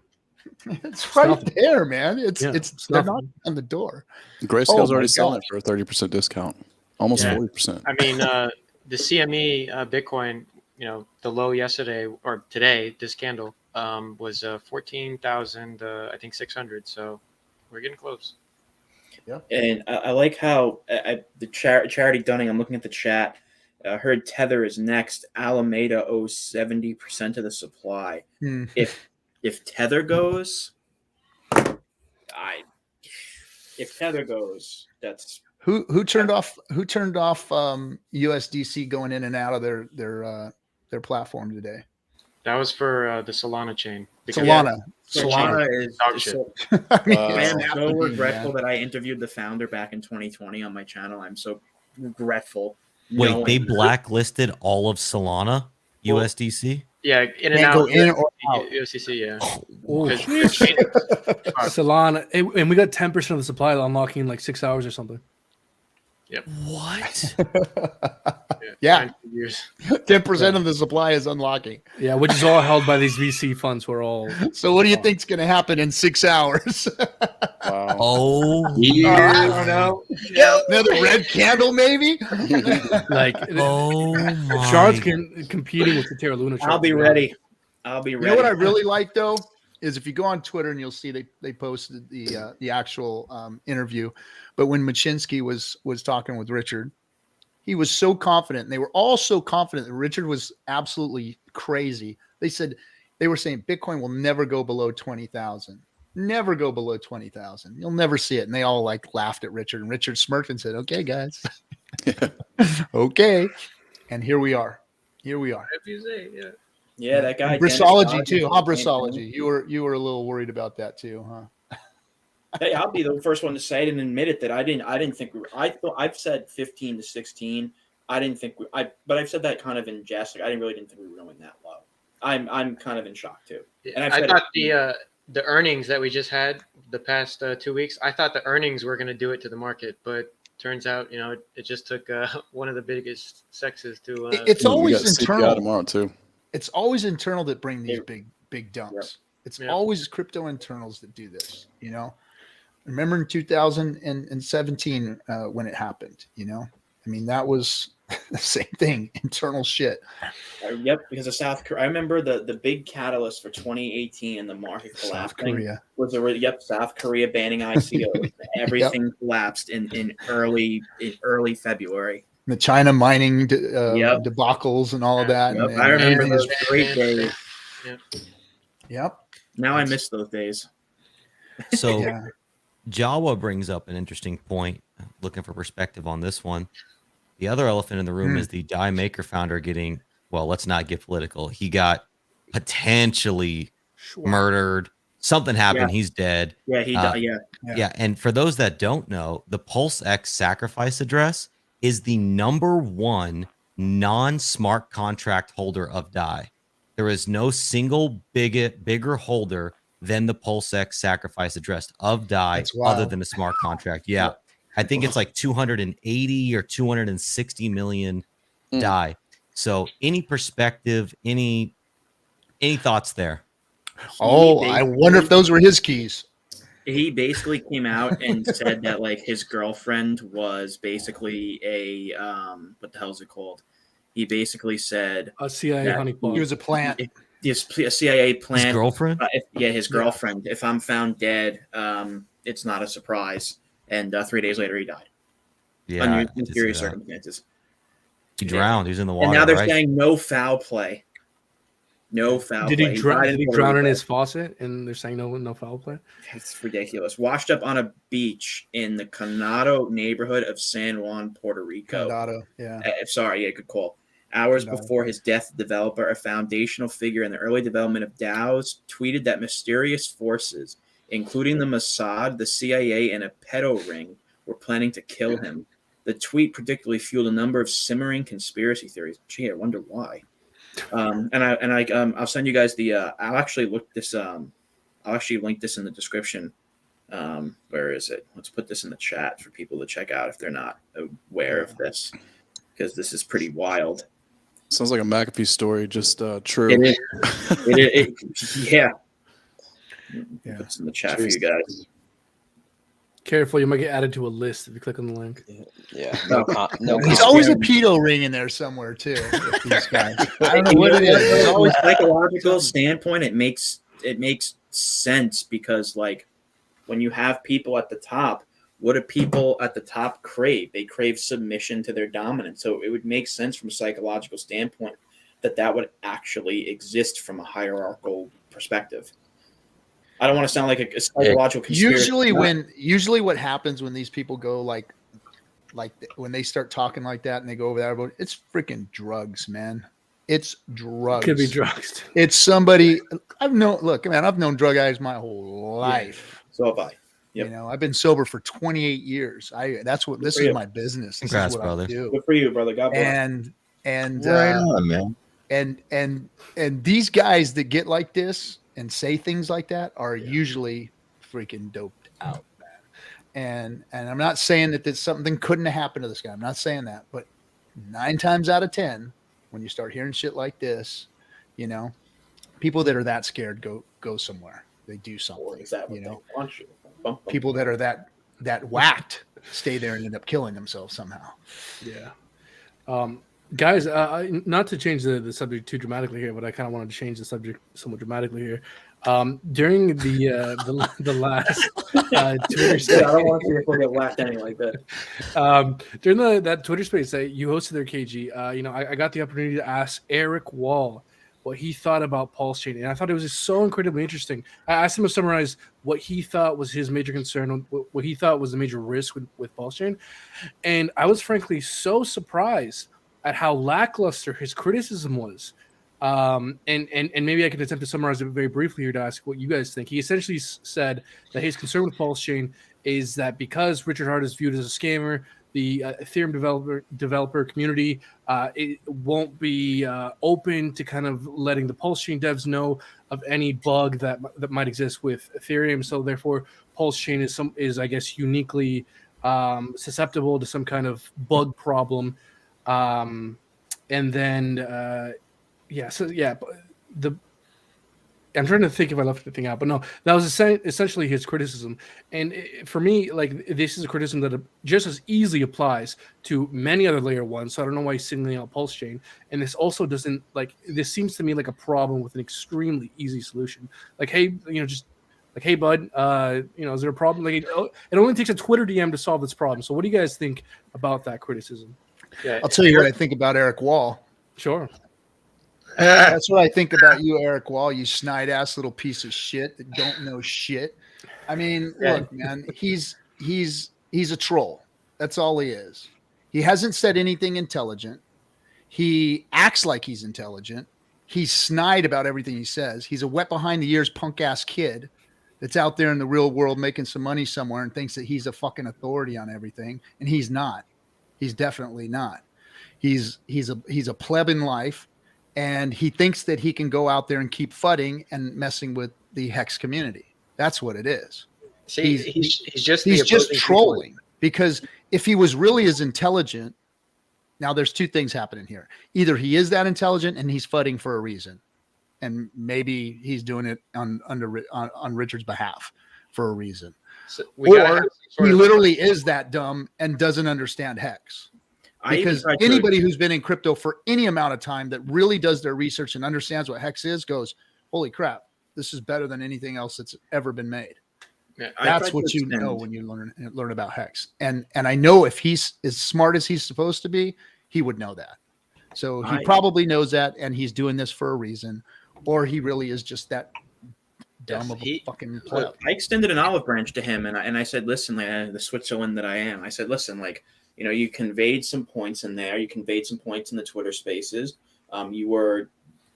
It's right there, man. They're not on the door. Grayscale's already selling for a 30% discount, almost 40%. I mean, the CME Bitcoin, the low yesterday or today, this candle was 14,000, I think 600. So we're getting close. Yeah. And I like how the Charity Dunning, I'm looking at the chat. I heard Tether is next. Alameda owes 70% of the supply. If Tether goes, that's who turned off USDC going in and out of their platform today. That was for the Solana chain. Solana is dog shit. I am so regretful that I interviewed the founder back in 2020 on my channel. I'm so regretful. Wait, they blacklisted all of Solana USDC? Yeah, in and Can't out. go in or out. USDC, yeah. Solana, and we got 10% of the supply unlocking in like 6 hours or something. Yep. What? Yeah. 10% of the supply is unlocking. Yeah, which is all held by these VC funds who are all. So what do you think's going to happen in 6 hours? Wow. Oh, I don't know. Another red candle, maybe? Shards competing with the Terra Luna. I'll be ready. You know what I really like, though? Is if you go on Twitter and you'll see they posted the actual interview, but when Machinsky was talking with Richard, He was so confident. And they were all so confident that Richard was absolutely crazy. They were saying Bitcoin will never go below 20,000. Never go below 20,000. You'll never see it. And they all like laughed at Richard, and Richard smirked and said, "Okay, guys." Okay. And here we are. Here we are. If you say, yeah. Yeah, that guy. Brissology too, huh? Brissology. You were a little worried about that too, huh? Hey, I'll be the first one to say it and admit it that I didn't think we were. I've said 15 to 16. I didn't think but I've said that kind of in jest. Like, I didn't think we were going that low. I'm kind of in shock too. And I thought the earnings that we just had the past 2 weeks, I thought the earnings were going to do it to the market, but turns out, it just took one of the biggest sexes to. It's always internal. Tomorrow too. It's always internal that bring these big dumps. Yep. It's always crypto internals that do this. Remember in 2017 when it happened. I mean, that was the same thing. Internal shit. Yep, because of South Korea. I remember the big catalyst for 2018 and the market collapsing was South Korea banning ICOs. Everything collapsed in early February. The China mining debacles and all of that. Yep. And I remember those great days. Yep. Now I miss those days. So Jawa brings up an interesting point, looking for perspective on this one. The other elephant in the room is the Die Maker founder getting, well, let's not get political. He got potentially murdered. Something happened. He's dead. Yeah, he died. Yeah. And for those that don't know, the PulseX sacrifice address is the #1 non-smart contract holder of DAI. There is no single bigger holder than the PulseX sacrifice address of DAI other than a smart contract. Yeah. I think it's like 280 or 260 million DAI. So any perspective, any thoughts there? I wonder if those were his keys. He basically came out and said that like his girlfriend was basically a what the hell is it called? He basically said a CIA honeypot. He was a plant. A CIA plant. His girlfriend? His girlfriend. If I'm found dead, it's not a surprise. And 3 days later, he died. Yeah, under mysterious circumstances. He drowned. He was in the water. And now they're saying no foul play. No foul play. Did he drown in his faucet? And they're saying no foul play? It's ridiculous. Washed up on a beach in the Coronado neighborhood of San Juan, Puerto Rico. Coronado, yeah. Good call. Hours before his death, the developer, a foundational figure in the early development of DAOs, tweeted that mysterious forces, including the Mossad, the CIA, and a pedo ring, were planning to kill him. The tweet predictably fueled a number of simmering conspiracy theories. Gee, I wonder why. I'll send you guys the. I'll actually link this in the description. Where is it? Let's put this in the chat for people to check out if they're not aware of this, because this is pretty wild. Sounds like a McAfee story, just true. It is. Yeah. Put this in the chat for you guys. Careful, you might get added to a list if you click on the link. Yeah. There's always a pedo ring in there somewhere too. These guys. I don't know what it is. From a psychological standpoint, it makes sense, because like when you have people at the top, what do people at the top crave? They crave submission to their dominance. So it would make sense from a psychological standpoint that would actually exist from a hierarchical perspective. I don't want to sound like a psychological conspiracy. Usually what happens when these people go like when they start talking like that and they go over that, it's freaking drugs, man. It's drugs. Could be drugs. It's somebody I've known drug addicts my whole life. So have I. Yep. I've been sober for 28 years. This is my business. This Congrats, is what brother. I do. Good for you, brother. God bless. And right on, man. And these guys that get like this and say things like that are usually freaking doped out, man. And I'm not saying that something couldn't have happened to this guy. I'm not saying that, but 9 times out of 10, when you start hearing shit like this, people that are that scared go somewhere. They do something. Or is that what they want you? People that are that whacked stay there and end up killing themselves somehow. Yeah. Guys, not to change the subject too dramatically here, but I kind of wanted to change the subject somewhat dramatically here. During the last Twitter Yeah, space, I don't want to see people get whacked any like that. during that Twitter space that you hosted there, KG, I got the opportunity to ask Eric Wall what he thought about PulseChain, and I thought it was just so incredibly interesting. I asked him to summarize what he thought was his major concern, what he thought was the major risk with PulseChain, and I was frankly so surprised at how lackluster his criticism was. And maybe I can attempt to summarize it very briefly here to ask what you guys think. He essentially said that his concern with PulseChain is that because Richard Hart is viewed as a scammer, the Ethereum developer community it won't be open to kind of letting the PulseChain devs know of any bug that might exist with Ethereum. So therefore, PulseChain is I guess uniquely susceptible to some kind of bug problem. And then I'm trying to think if I left anything out, but no, that was essentially his criticism. And for me, like, this is a criticism that just as easily applies to many other layer ones. So I don't know why he's singling out PulseChain. And this also doesn't, like, this seems to me like a problem with an extremely easy solution. Like, hey, hey, bud, is there a problem? Like, it only takes a Twitter DM to solve this problem. So what do you guys think about that criticism? Yeah, I'll tell you what I think about Eric Wall. Sure. That's what I think about you, Eric Wall, you snide ass little piece of shit that don't know shit. I mean, look, man, he's a troll. That's all he is. He hasn't said anything intelligent. He acts like he's intelligent. He's snide about everything he says. He's a wet behind the ears punk ass kid that's out there in the real world making some money somewhere and thinks that he's a fucking authority on everything. And he's not. He's definitely not. He's a pleb in life. And he thinks that he can go out there and keep fudding and messing with the Hex community. That's what it is. See, he's just trolling. Because if he was really as intelligent, now there's two things happening here. Either he is that intelligent and he's fudding for a reason, and maybe he's doing it on Richard's behalf for a reason, or he literally is that dumb and doesn't understand Hex. Because anybody who's been in crypto for any amount of time that really does their research and understands what Hex is goes, holy crap, this is better than anything else that's ever been made. Yeah, that's what you know when you learn about Hex. And I know if he's as smart as he's supposed to be, he would know that. So he probably knows that, and he's doing this for a reason, or he really is just that dumb of a fucking pleb. I extended an olive branch to him, and I said, listen, like, the Switzerland that I am, I said, listen, like, you conveyed some points in there. You conveyed some points in the Twitter spaces. You were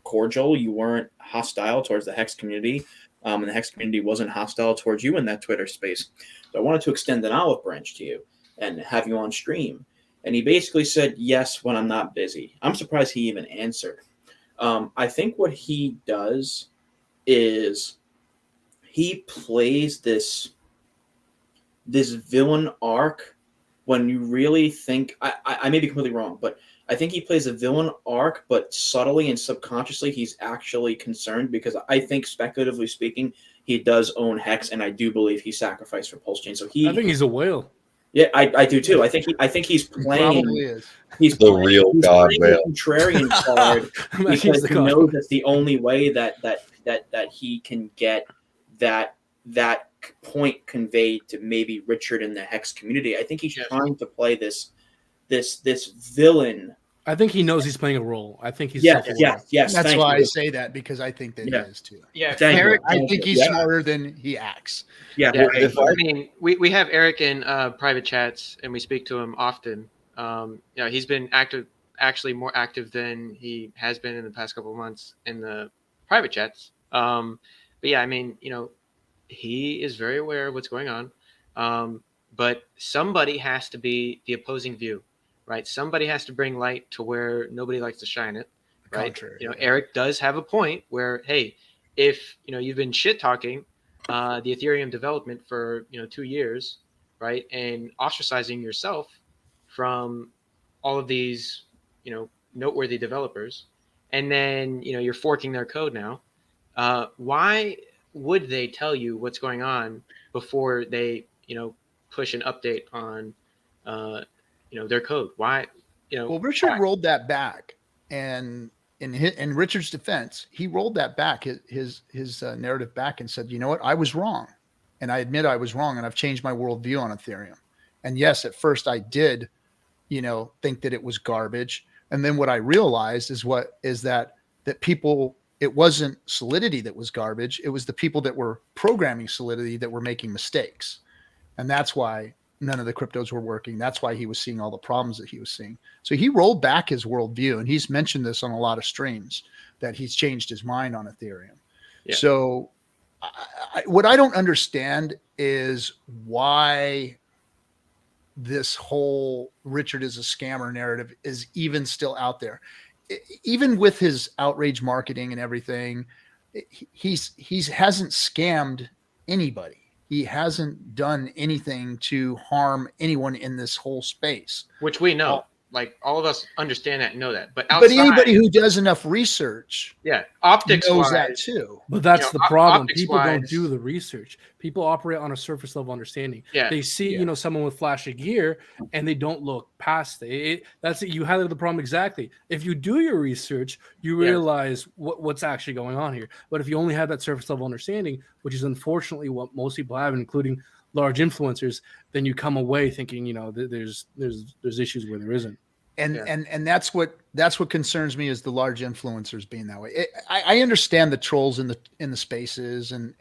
cordial. You weren't hostile towards the Hex community. And the Hex community wasn't hostile towards you in that Twitter space. So I wanted to extend an olive branch to you and have you on stream. And he basically said, yes, when I'm not busy. I'm surprised he even answered. I think what he does is he plays this villain arc when you really think, I may be completely wrong, but I think he plays a villain arc, but subtly and subconsciously he's actually concerned, because I think, speculatively speaking, he does own Hex, and I do believe he sacrificed for PulseChain. So I think he's a whale. Yeah, I do too. I think he's playing. He probably is. He's the real god whale. Contrarian card because he knows that's the only way that he can get that point conveyed to maybe Richard in the Hex community. I think he's trying to play this villain. I think he knows he's playing a role. I think he's yes. That's why I say that, because I think that he is too. Yeah, Eric, I think he's smarter than he acts. Yeah, I mean, we have Eric in private chats, and we speak to him often. He's been actually more active than he has been in the past couple of months in the private chats. But yeah, I mean, he is very aware of what's going on. But somebody has to be the opposing view, right? Somebody has to bring light to where nobody likes to shine it, right? Contrary. Eric does have a point where, hey, if you've been shit talking the Ethereum development for 2 years, right, and ostracizing yourself from all of these noteworthy developers, and then you're forking their code now, why would they tell you what's going on before they push an update on their code? Why? Well, Richard rolled that back, and in Richard's defense, he rolled that back, his narrative back, and said, you know what, I was wrong, and I admit I was wrong, and I've changed my worldview on Ethereum. And yes, at first I did, think that it was garbage, and then what I realized is that people, it wasn't Solidity that was garbage, it was the people that were programming Solidity that were making mistakes, and that's why none of the cryptos were working. That's why he was seeing all the problems that he was seeing. So he rolled back his worldview, and he's mentioned this on a lot of streams that he's changed his mind on Ethereum. Yeah. So what I don't understand is why this whole Richard is a scammer narrative is even still out there. Even with his outrage marketing and everything, he hasn't scammed anybody. He hasn't done anything to harm anyone in this whole space. Which we know. Like, all of us understand that and know that. But anybody who does enough research optics knows that too. But that's the problem. People don't do the research. People operate on a surface level understanding. Yeah. They see, someone with flashy gear and they don't look past it. You highlighted the problem exactly. If you do your research, you realize what's actually going on here. But if you only have that surface level understanding, which is unfortunately what most people have, including large influencers, then you come away thinking, there's issues where there isn't. And that's what concerns me, is the large influencers being that way. I understand the trolls in the spaces and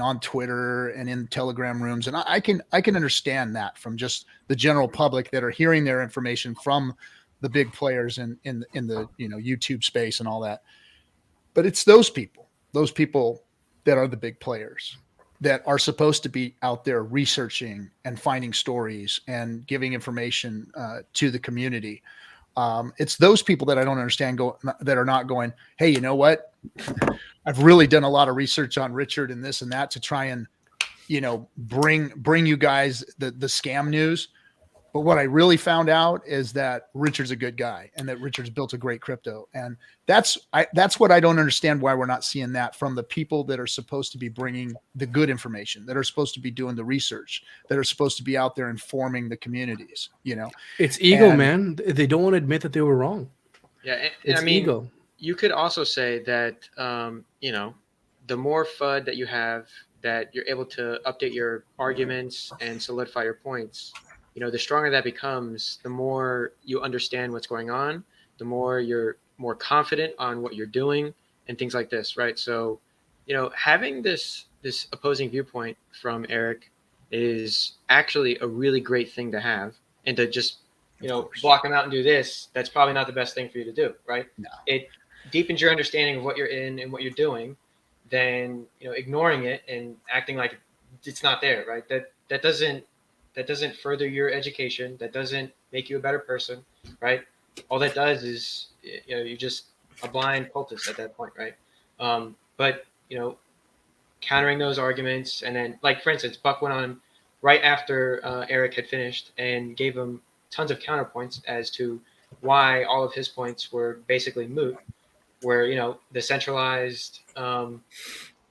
on Twitter and in Telegram rooms, and I can understand that from just the general public that are hearing their information from the big players in the YouTube space and all that. But it's those people that are the big players, that are supposed to be out there researching and finding stories and giving information to the community. It's those people that I don't understand that are not going, hey, you know what? I've really done a lot of research on Richard and this and that to try and, bring you guys the scam news. But what I really found out is that Richard's a good guy and that Richard's built a great crypto. And that's what I don't understand, why we're not seeing that from the people that are supposed to be bringing the good information, that are supposed to be doing the research, that are supposed to be out there informing the communities, It's ego, man. They don't want to admit that they were wrong. Yeah. It's ego. You could also say that, the more FUD that you have, that you're able to update your arguments and solidify your points, the stronger that becomes, the more you understand what's going on, the more you're more confident on what you're doing and things like this, right? So, having this opposing viewpoint from Eric is actually a really great thing to have, and to just, block him out and do this, that's probably not the best thing for you to do, right? No. It deepens your understanding of what you're in and what you're doing, than, ignoring it and acting like it's not there, right? That doesn't further your education. That doesn't make you a better person, right? All that does is, you're just a blind cultist at that point, right? But, countering those arguments, and then, like, for instance, Buck went on right after Eric had finished and gave him tons of counterpoints as to why all of his points were basically moot, where, the centralized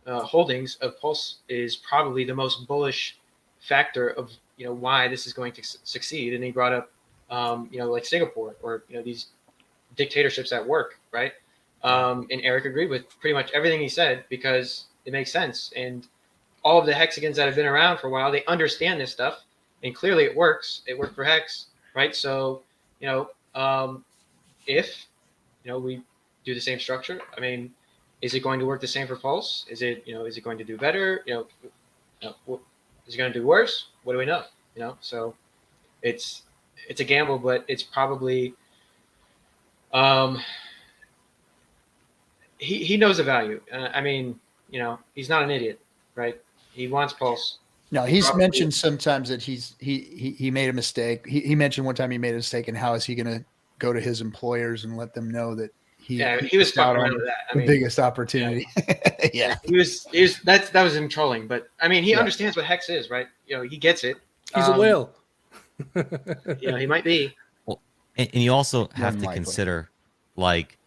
holdings of Pulse is probably the most bullish factor of, why this is going to succeed. And he brought up, like Singapore, or, these dictatorships at work, right? And Eric agreed with pretty much everything he said, because it makes sense. And all of the hexagons that have been around for a while, they understand this stuff, and clearly it works. It worked for Hex, right? So, if, we do the same structure, I mean, is it going to work the same for Pulse? Is it going to do better? Is it going to do worse? What do we know? So it's a gamble, but it's probably, he knows the value. I mean, he's not an idiot, right? He wants Pulse. No, he's mentioned sometimes that he made a mistake. He mentioned one time he made a mistake, and how is he going to go to his employers and let them know that he was fucking around with that. The biggest opportunity. Yeah. That was him trolling, but I mean, he understands what Hex is, right? He gets it. He's a whale. He might be. Well, and you also have to consider, like,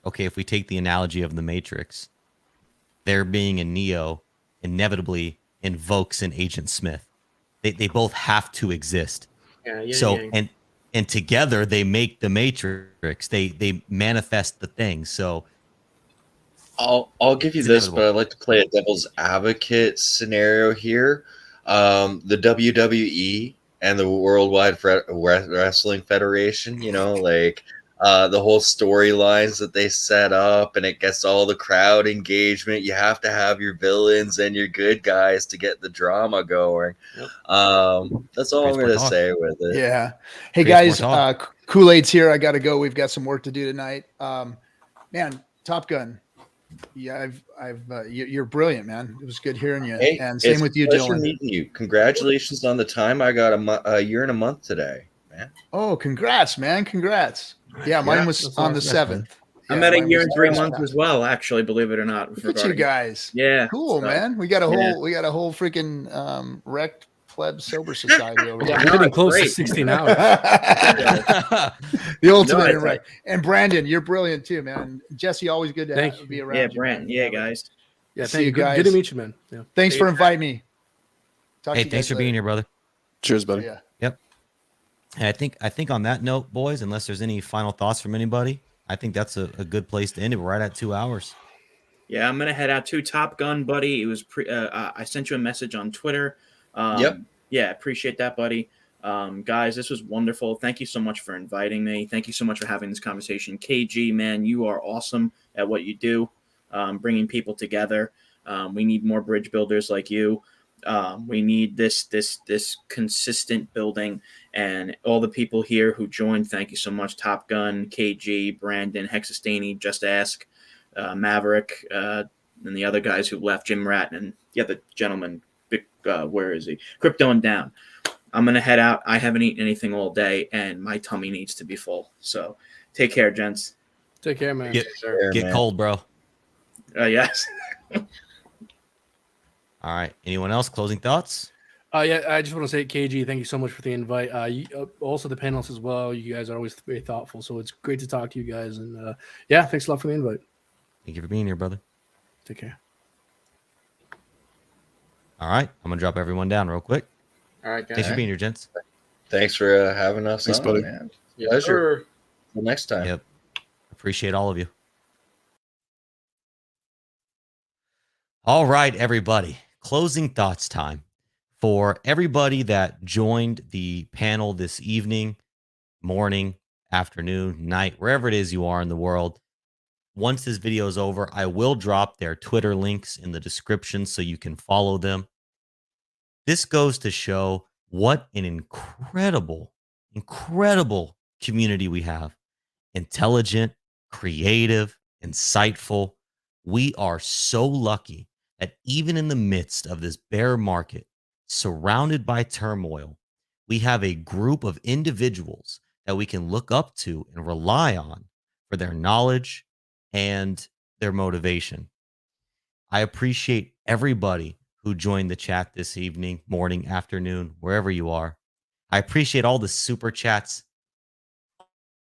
okay, if we take the analogy of the Matrix, there being a Neo inevitably invokes an Agent Smith. They both have to exist. Yeah. So and and together they make the matrix. They manifest the thing. So I'll give you It's this, inevitable. but I'd like to play a devil's advocate scenario here. The WWE and the Worldwide Wrestling Federation, you know, like the whole storylines that they set up, and it gets all the crowd engagement. You have to have your villains and your good guys to get the drama going. That's all Creates I'm more going to talk. say with it. Yeah. Hey Creates more guys, Kool-Aid's here. I got to go. We've got some work to do tonight. Man, Top Gun. Yeah, you're brilliant, man. It was good hearing you. Hey, And same it's with you, a pleasure Dylan. meeting you. Congratulations on the time. I got a year and a month today, man. Oh, congrats, man. Congrats. Yeah, mine was that's on the awesome. 7th. I'm Yeah, at a mine year was and 3 just months past. as well, actually, believe it or not. with Look at you regarding- guys. Yeah. Cool, so- man. We got a yeah. whole freaking wrecked pleb sober society over Yeah, here. I'm getting it's close to great. 16 hours. The ultimate No, in it's wreck. And Brandon, you're brilliant too, man. Jesse, always good to Thank you. be around. Yeah, you, Brent. man. Yeah, guys. Yeah, See thank you you. Good guys. to meet you, man. Yeah. Thanks for inviting me. Talk to Hey, you thanks guys for being later. here, brother. Cheers, buddy. Yeah. And I think on that note, boys, unless there's any final thoughts from anybody, I think that's a good place to end it. We're right at 2 hours. Yeah, I'm gonna head out to Top Gun, buddy. It was I sent you a message on Twitter. Yep. Yeah, appreciate that, buddy. Guys, this was wonderful. Thank you so much for inviting me. Thank you so much for having this conversation. KG, man, you are awesome at what you do, bringing people together. We need more bridge builders like you. We need this consistent building, and all the people here who joined. Thank you so much, Top Gun, KG, Brandon, Hexastani, Just Ask, Maverick, and the other guys who left, Jim Ratton, and the other gentleman. Where is he? Crypto and Down. I'm gonna head out. I haven't eaten anything all day, and my tummy needs to be full. So, take care, gents. Take care, man. Get man. cold, bro. Yes. All right. Anyone else? Closing thoughts? Yeah, I just want to say, KG, thank you so much for the invite. Also, the panelists as well. You guys are always very thoughtful, so it's great to talk to you guys. And yeah, thanks a lot for the invite. Thank you for being here, brother. Take care. All right. I'm going to drop everyone down real quick. All right, guys. Thanks for being here, gents. Thanks for having us. Thanks, on, buddy. Man. Yes, Pleasure. sir. Till next time. Yep. Appreciate all of you. All right, everybody. Closing thoughts time. For everybody that joined the panel this evening, morning, afternoon, night, wherever it is you are in the world, once this video is over, I will drop their Twitter links in the description so you can follow them. This goes to show what an incredible community we have. Intelligent, creative, insightful. We are so lucky that even in the midst of this bear market, surrounded by turmoil, we have a group of individuals that we can look up to and rely on for their knowledge and their motivation. I appreciate everybody who joined the chat this evening, morning, afternoon, wherever you are. I appreciate all the super chats.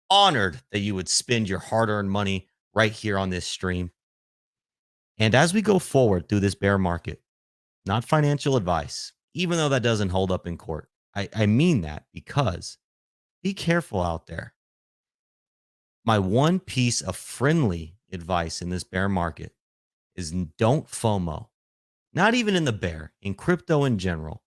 Honored that you would spend your hard-earned money right here on this stream. And as we go forward through this bear market, not financial advice, even though that doesn't hold up in court. I mean that because be careful out there. My one piece of friendly advice in this bear market is don't FOMO. Not even in the bear, in crypto in general.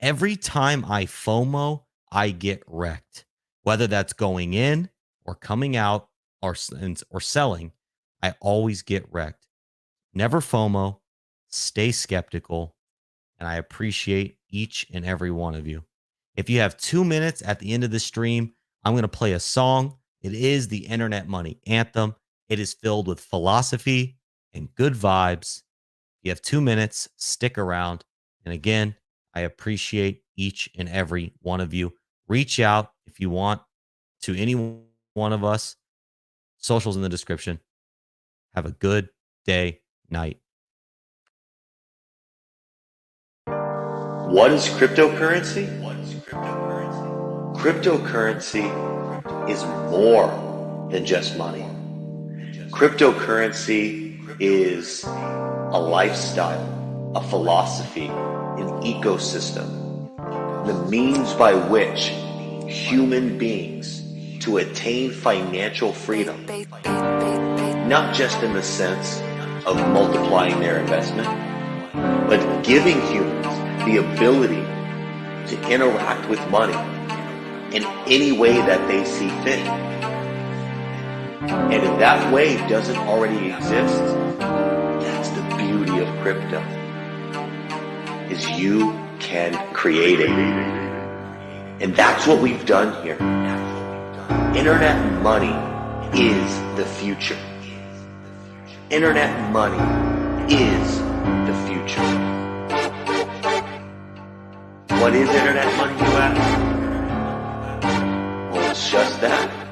Every time I FOMO, I get wrecked. Whether that's going in or coming out or selling, I always get wrecked. Never FOMO, stay skeptical, and I appreciate each and every one of you. If you have 2 minutes at the end of the stream, I'm going to play a song. It is the Internet Money Anthem. It is filled with philosophy and good vibes. If you have 2 minutes, stick around. And again, I appreciate each and every one of you. Reach out if you want to any one of us. Socials in the description. Have a good day, night. What is cryptocurrency? Cryptocurrency is more than just money. Cryptocurrency is a lifestyle, a philosophy, an ecosystem, the means by which human beings to attain financial freedom, not just in the sense of multiplying their investment, but giving humans the ability to interact with money in any way that they see fit. And if that way doesn't already exist, that's the beauty of crypto, is you can create it. And that's what we've done here. Internet money is the future. Internet money is the future. What is internet money, you ask? Well, it's just that.